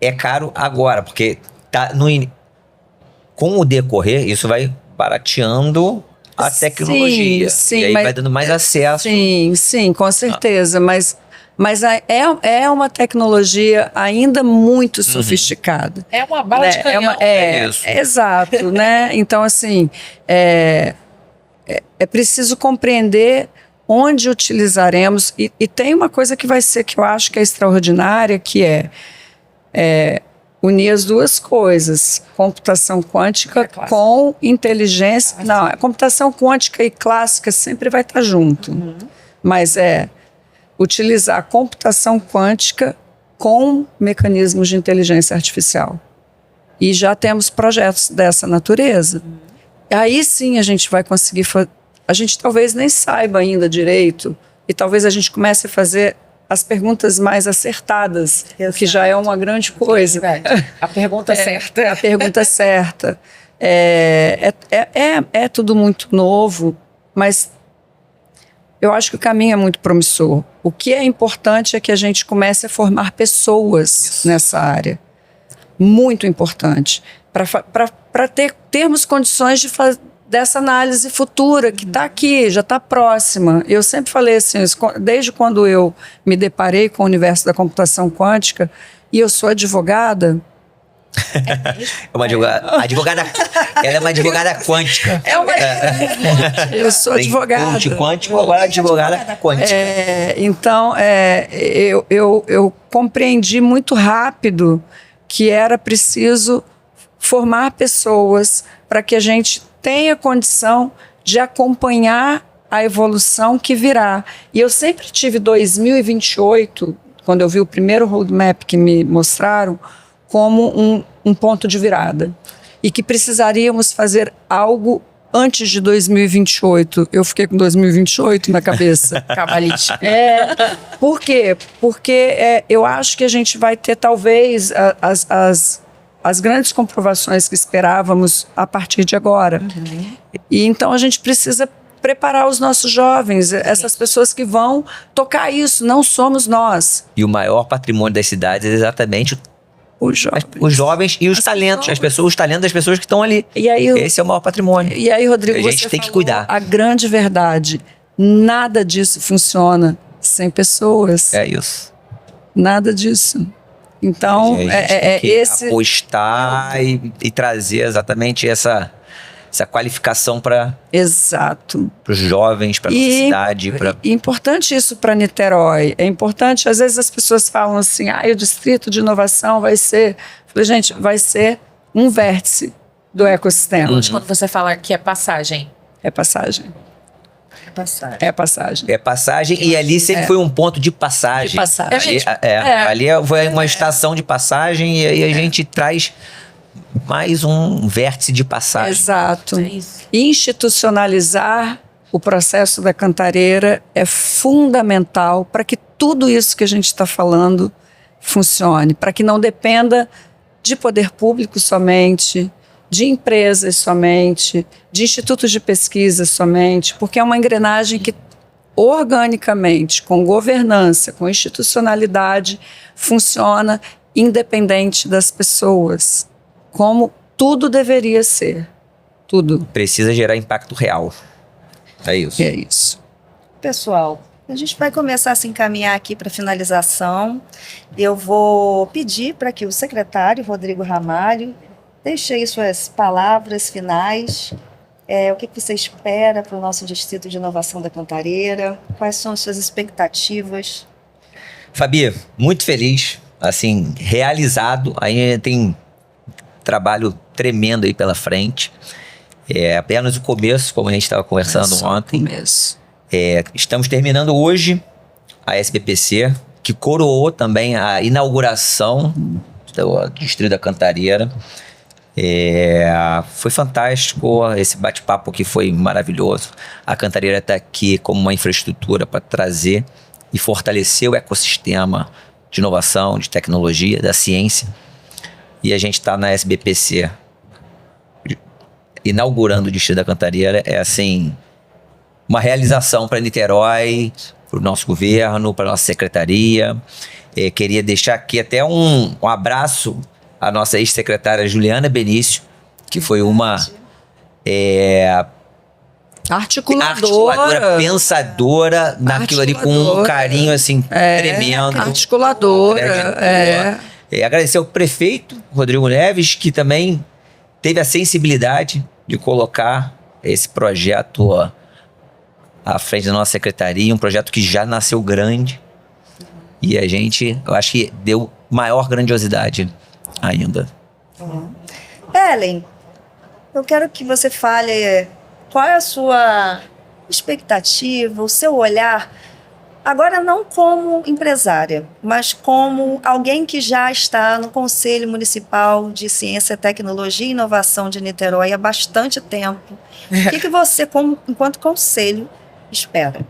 é caro agora, porque tá com o decorrer, isso vai barateando a tecnologia. Sim, e aí vai dando mais acesso. Sim, com certeza. Mas é uma tecnologia ainda muito sofisticada. É uma bala de canhão. Isso. Exato, né? Então, assim, é preciso compreender onde utilizaremos. E tem uma coisa que eu acho que é extraordinária, que é unir as duas coisas, computação quântica com inteligência. Não, a computação quântica e clássica sempre vai estar junto. Mas utilizar a computação quântica com mecanismos de inteligência artificial. E já temos projetos dessa natureza. Aí sim a gente vai conseguir... A gente talvez nem saiba ainda direito, e talvez a gente comece a fazer as perguntas mais acertadas, o que já é uma grande coisa. A pergunta certa. A pergunta certa. É tudo muito novo, mas eu acho que o caminho é muito promissor. O que é importante é que a gente comece a formar pessoas nessa área. Muito importante. Para termos condições dessa análise futura, que está aqui, já está próxima. Eu sempre falei assim, desde quando eu me deparei com o universo da computação quântica, e eu sou advogada... Ela é uma advogada quântica. Eu sou advogada. Quântico, agora advogada quântica. Então, eu compreendi muito rápido que era preciso formar pessoas para que a gente tenha condição de acompanhar a evolução que virá. E eu sempre tive 2028, quando eu vi o primeiro roadmap que me mostraram, como um ponto de virada. E que precisaríamos fazer algo antes de 2028. Eu fiquei com 2028 na cabeça. Cabalístico. Por quê? Porque eu acho que a gente vai ter, talvez, as grandes comprovações que esperávamos a partir de agora. E então a gente precisa preparar os nossos jovens, essas pessoas que vão tocar isso, não somos nós. E o maior patrimônio das cidades é exatamente os jovens e os talentos, os talentos das pessoas que estão ali. E aí, esse é o maior patrimônio. E aí, Rodrigo, a gente tem que cuidar. A grande verdade, nada disso funciona sem pessoas. É isso. Nada disso. Então, esse... apostar e trazer exatamente essa qualificação para... Exato. Para os jovens, para a nossa cidade. É importante isso para Niterói. É importante, às vezes as pessoas falam assim, o Distrito de Inovação vai ser... Eu falei, gente, vai ser um vértice do ecossistema. Quando você fala que é passagem. É passagem. É passagem. É passagem e ali sempre foi um ponto de passagem. De passagem. Ali foi uma estação de passagem e aí a gente traz mais um vértice de passagem. Exato. Institucionalizar o processo da Cantareira é fundamental para que tudo isso que a gente está falando funcione, para que não dependa de poder público somente, de empresas somente, de institutos de pesquisa somente, porque é uma engrenagem que organicamente, com governança, com institucionalidade, funciona independente das pessoas, como tudo deveria ser. Tudo. Precisa gerar impacto real. É isso. É isso. Pessoal, a gente vai começar a se encaminhar aqui para finalização. Eu vou pedir para que o secretário, Rodrigo Ramalho, deixe aí suas palavras finais. O que você espera para o nosso Distrito de Inovação da Cantareira? Quais são as suas expectativas? Fabi, muito feliz, assim, realizado. Ainda tem trabalho tremendo aí pela frente. É apenas o começo, como a gente estava conversando ontem. Estamos terminando hoje a SBPC, que coroou também a inauguração do Distrito da Cantareira. Foi fantástico, esse bate-papo aqui foi maravilhoso. A Cantareira está aqui como uma infraestrutura para trazer e fortalecer o ecossistema de inovação, de tecnologia, da ciência. E a gente está na SBPC inaugurando o Distrito da Cantareira. É assim, uma realização para Niterói, para o nosso governo, para a nossa secretaria. Queria deixar aqui até um abraço à nossa ex-secretária Juliana Benício, que foi uma articuladora, pensadora naquilo ali, com um carinho assim tremendo. Articuladora. Agradecer ao prefeito Rodrigo Neves, que também teve a sensibilidade de colocar esse projeto à frente da nossa secretaria, um projeto que já nasceu grande e eu acho que deu maior grandiosidade ainda. Ellen, eu quero que você fale qual é a sua expectativa, o seu olhar, agora não como empresária, mas como alguém que já está no Conselho Municipal de Ciência, Tecnologia e Inovação de Niterói há bastante tempo. O que você, enquanto conselho, espera?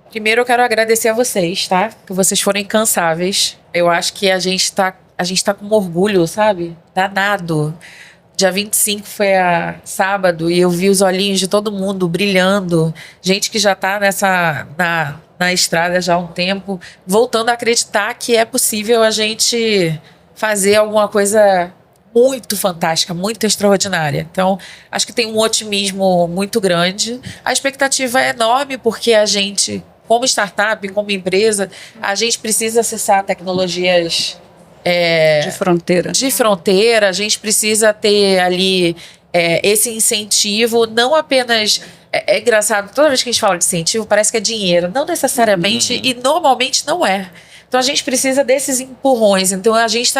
Primeiro eu quero agradecer a vocês, tá? Que vocês foram incansáveis. Eu acho que a gente tá com orgulho, sabe? Danado. Dia 25 foi sábado e eu vi os olhinhos de todo mundo brilhando. Gente que já tá na estrada já há um tempo, voltando a acreditar que é possível a gente fazer alguma coisa muito fantástica, muito extraordinária. Então, acho que tem um otimismo muito grande. A expectativa é enorme porque a gente, como startup, como empresa, a gente precisa acessar tecnologias de fronteira. A gente precisa ter ali esse incentivo, não apenas... É engraçado, toda vez que a gente fala de incentivo, parece que é dinheiro. Não necessariamente, e normalmente não é. Então a gente precisa desses empurrões. Então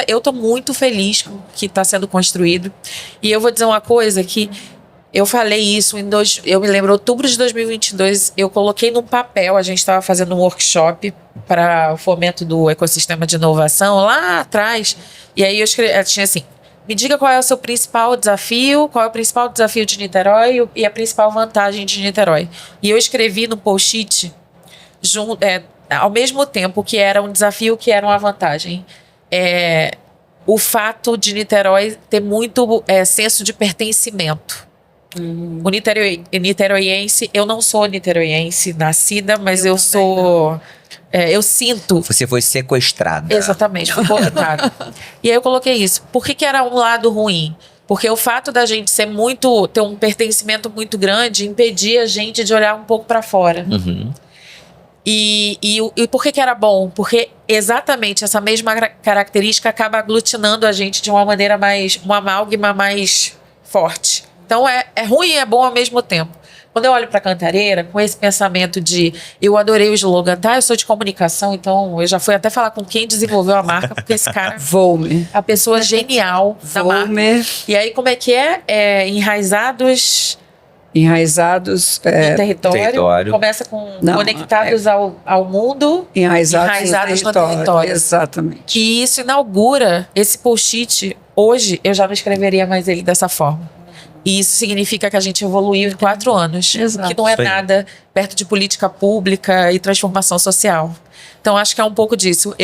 eu estou muito feliz com o que está sendo construído. E eu vou dizer uma coisa que eu falei isso eu me lembro, outubro de 2022, eu coloquei num papel, a gente estava fazendo um workshop para o fomento do ecossistema de inovação lá atrás. E aí eu tinha assim: me diga qual é o seu principal desafio, qual é o principal desafio de Niterói e a principal vantagem de Niterói. E eu escrevi no post-it, ao mesmo tempo que era um desafio, que era uma vantagem. O fato de Niterói ter muito senso de pertencimento. O niteroiense, eu não sou niteroiense nascida, mas eu sou... eu sinto... Você foi sequestrada. Exatamente, fui cortada. E aí eu coloquei isso. Por que era um lado ruim? Porque o fato da gente ter um pertencimento muito grande impedia a gente de olhar um pouco para fora. Uhum. E por que era bom? Porque exatamente essa mesma característica acaba aglutinando a gente de uma maneira uma amálgama mais forte. Então é ruim e é bom ao mesmo tempo. Quando eu olho para Cantareira, com esse pensamento eu adorei o slogan, tá? Eu sou de comunicação, então eu já fui até falar com quem desenvolveu a marca, porque esse cara Volmer. A pessoa genial da marca. E aí como é que é? Enraizados no território. Começa com conectados ao mundo. Enraizados no território. Exatamente. E isso inaugura esse post-it. Hoje eu já não escreveria mais ele dessa forma. E isso significa que a gente evoluiu em 4 anos. Exato. Que não é nada perto de política pública e transformação social. Então, acho que é um pouco disso.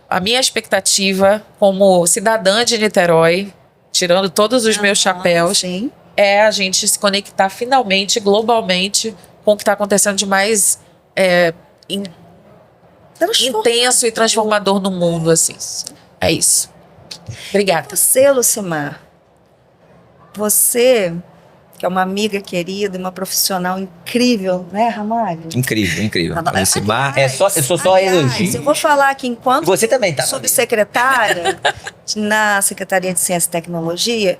A minha expectativa como cidadã de Niterói, tirando todos os meus chapéus, sim, é a gente se conectar finalmente, globalmente, com o que está acontecendo de mais intenso e transformador no mundo. Assim. É isso. Obrigada. Você, Lucimar, você, que é uma amiga querida, uma profissional incrível, né, Ramalho? Incrível. Lucimar, aliás, eu sou só elogio. Eu vou falar aqui enquanto Você também tá. subsecretária na Secretaria de Ciência e Tecnologia,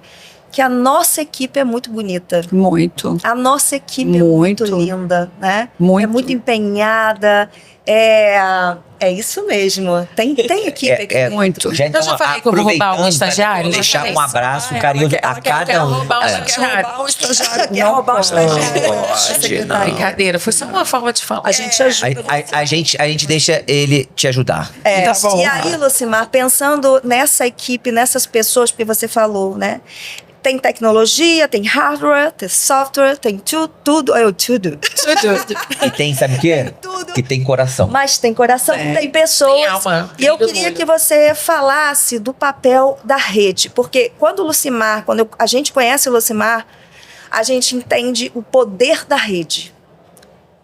que a nossa equipe é muito bonita. Muito. A nossa equipe é muito linda, né? Muito. É muito empenhada. É isso mesmo. Tem equipe aqui. Muito. Gente, Eu já falei que eu vou roubar um estagiário. Deixar um abraço carinhoso a cada um. roubar um estagiário. Roubar o estagiário. Quer roubar o estagiário. Pode, não. Brincadeira, foi só uma forma de falar. A gente ajuda. A gente deixa ele te ajudar. É, Tá bom. e aí, Lucimar, pensando nessa equipe, nessas pessoas que você falou, né? Tem tecnologia, tem hardware, tem software, tem tudo. E tem, sabe o quê? Tudo. Que tem coração. Mas tem coração, É. tem pessoas. Tem alma, E eu tem queria orgulho. que você falasse do papel da rede. Porque quando o Lucimar, a gente conhece o Lucimar, a gente entende o poder da rede.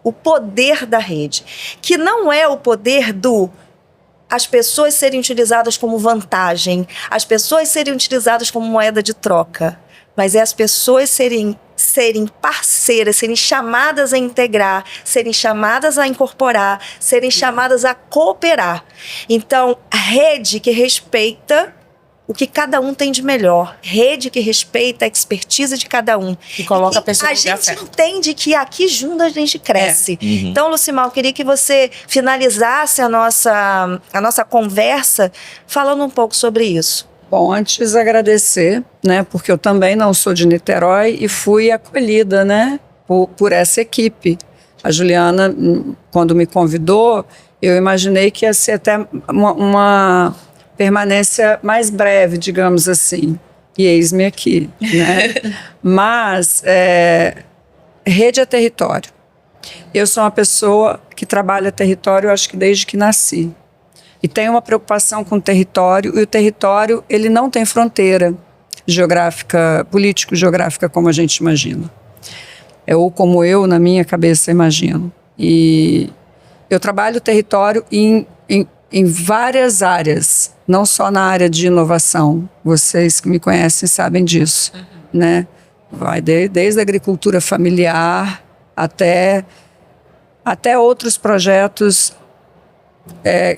O poder da rede. Que não é o poder as pessoas serem utilizadas como vantagem, as pessoas serem utilizadas como moeda de troca, mas é as pessoas serem parceiras, serem chamadas a integrar, serem chamadas a incorporar, serem chamadas a cooperar. Então, rede que respeita o que cada um tem de melhor, rede que respeita a expertise de cada um. E coloca a E pessoa a no lugar gente certo. entende que aqui junto a gente cresce. Uhum. Então, Lucimar, eu queria que você finalizasse a nossa conversa falando um pouco sobre isso. Bom, antes agradecer, né, porque eu também não sou de Niterói e fui acolhida, né, por essa equipe. A Juliana, quando me convidou, eu imaginei que ia ser até uma permanência mais breve, digamos assim. E eis-me aqui, né? Mas rede é território. Eu sou uma pessoa que trabalha território, acho que desde que nasci. E tenho uma preocupação com o território, e o território, ele não tem fronteira geográfica, político-geográfica, como a gente imagina. Ou como eu, na minha cabeça, imagino. E eu trabalho o território em várias áreas, não só na área de inovação. Vocês que me conhecem sabem disso, né? Vai desde a agricultura familiar até outros projetos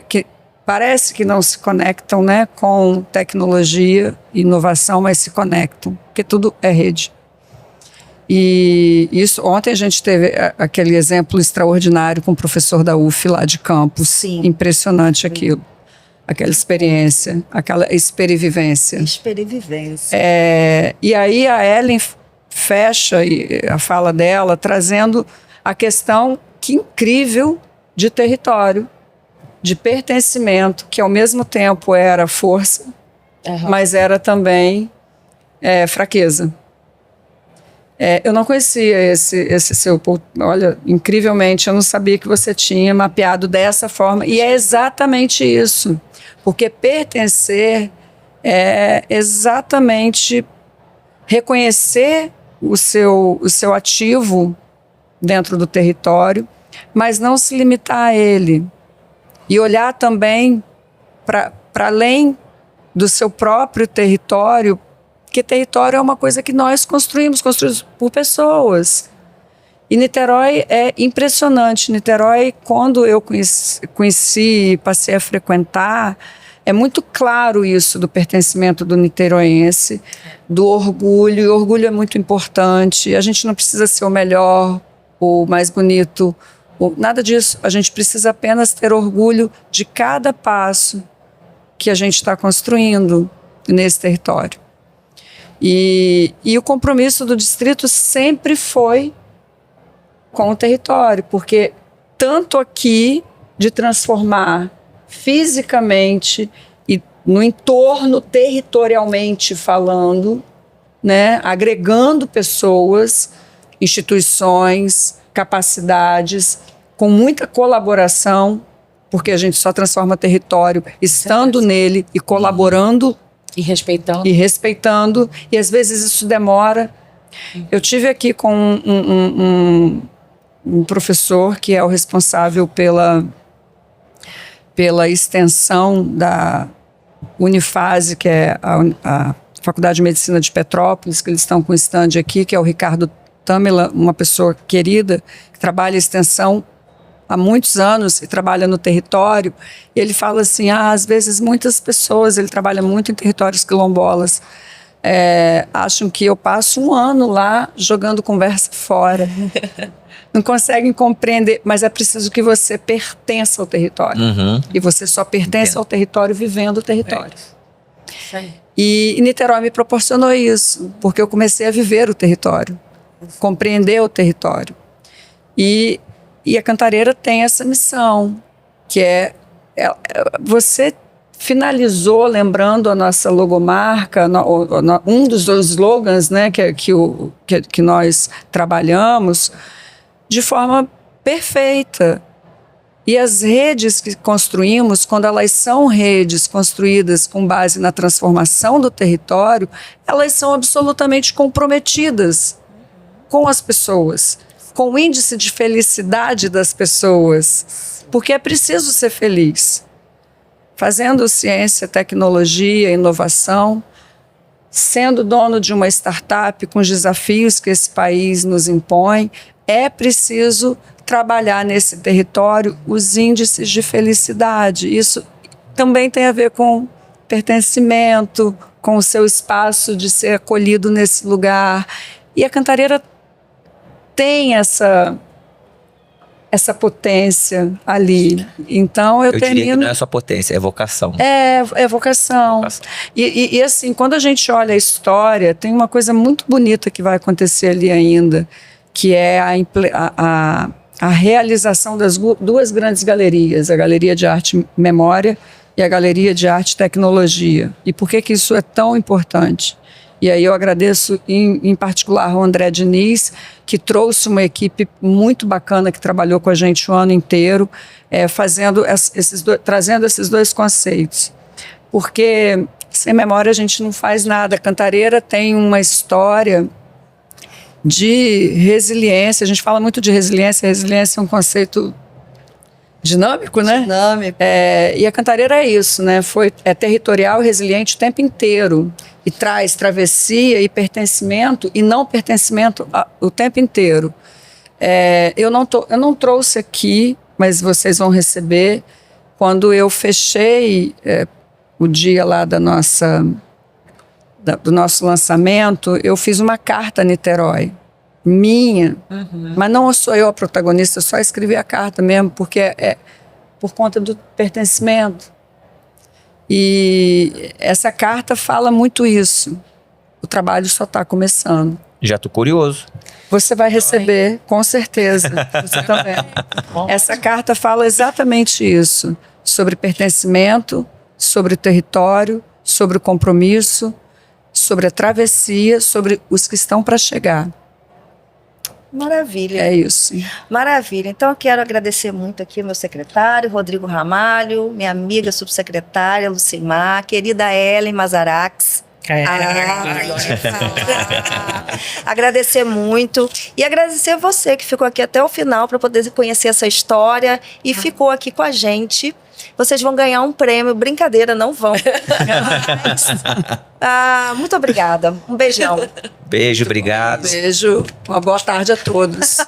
que parece que não se conectam, né, com tecnologia e inovação, mas se conectam, porque tudo é rede. E isso, ontem a gente teve aquele exemplo extraordinário com o professor da UF lá de Campos. Sim. Impressionante aquilo. Aquela experiência, aquela experivivência. Experivivência. E aí a Ellen fecha a fala dela trazendo a questão que incrível de território, de pertencimento, que ao mesmo tempo era força, mas era também fraqueza. Eu não conhecia esse seu... Olha, incrivelmente, eu não sabia que você tinha mapeado dessa forma. E é exatamente isso. Porque pertencer é exatamente reconhecer o seu ativo dentro do território, mas não se limitar a ele. E olhar também para além do seu próprio território, porque território é uma coisa que nós construímos por pessoas. E Niterói é impressionante. Niterói, quando eu conheci e passei a frequentar, é muito claro isso do pertencimento do niteroense, do orgulho. E o orgulho é muito importante. A gente não precisa ser o melhor, o mais bonito, nada disso. A gente precisa apenas ter orgulho de cada passo que a gente está construindo nesse território. E o compromisso do distrito sempre foi com o território, porque tanto aqui de transformar fisicamente e no entorno territorialmente falando, né, agregando pessoas, instituições, capacidades, com muita colaboração, porque a gente só transforma território estando nele e colaborando E respeitando. e às vezes isso demora. Eu tive aqui com um professor que é o responsável pela extensão da Unifase, que é a Faculdade de Medicina de Petrópolis, que eles estão com stand aqui, que é o Ricardo Tamela, uma pessoa querida, que trabalha extensão há muitos anos e trabalha no território, e ele fala assim, às vezes muitas pessoas, ele trabalha muito em territórios quilombolas, acham que eu passo um ano lá jogando conversa fora. Não conseguem compreender, mas é preciso que você pertença ao território. E você só pertence ao território vivendo o território. Isso aí. E Niterói me proporcionou isso, porque eu comecei a viver o território, compreender o território. E a Cantareira tem essa missão, que você finalizou, lembrando a nossa logomarca, um dos slogans, né, que nós trabalhamos, de forma perfeita. E as redes que construímos, quando elas são redes construídas com base na transformação do território, elas são absolutamente comprometidas com as pessoas, com o índice de felicidade das pessoas, porque é preciso ser feliz. Fazendo ciência, tecnologia, inovação, sendo dono de uma startup com os desafios que esse país nos impõe, é preciso trabalhar nesse território os índices de felicidade. Isso também tem a ver com pertencimento, com o seu espaço de ser acolhido nesse lugar. E a Cantareira tem essa potência ali. Então eu termino... diria que não é só potência, é vocação. É vocação. E assim, quando a gente olha a história, tem uma coisa muito bonita que vai acontecer ali ainda, que é a realização das duas grandes galerias, a Galeria de Arte Memória e a Galeria de Arte e Tecnologia. E por que isso é tão importante? E aí eu agradeço em particular ao André Diniz, que trouxe uma equipe muito bacana que trabalhou com a gente o ano inteiro, trazendo esses dois conceitos. Porque sem memória a gente não faz nada. A Cantareira tem uma história de resiliência. A gente fala muito de resiliência. Resiliência é um conceito dinâmico, né? Dinâmico. E a Cantareira é isso, né? É territorial e resiliente o tempo inteiro. E traz travessia e pertencimento e não pertencimento o tempo inteiro. Eu não trouxe aqui, mas vocês vão receber, quando eu fechei o dia lá do nosso lançamento, eu fiz uma carta a Niterói, minha, mas não sou eu a protagonista, eu só escrevi a carta mesmo, porque é por conta do pertencimento. E essa carta fala muito isso. O trabalho só está começando. Já estou curioso. Você vai receber, com certeza. Você também. Essa carta fala exatamente isso. Sobre pertencimento, sobre o território, sobre o compromisso, sobre a travessia, sobre os que estão para chegar. Maravilha. É isso. Maravilha. Então, eu quero agradecer muito aqui meu secretário, Rodrigo Ramalho, minha amiga subsecretária, Lucimar, querida Ellen Mazarax. Agradecer muito e agradecer você que ficou aqui até o final para poder conhecer essa história e ficou aqui com a gente. Vocês vão ganhar um prêmio, brincadeira, não vão. Muito obrigada, um beijão. Beijo, obrigado. Beijo, uma boa tarde a todos.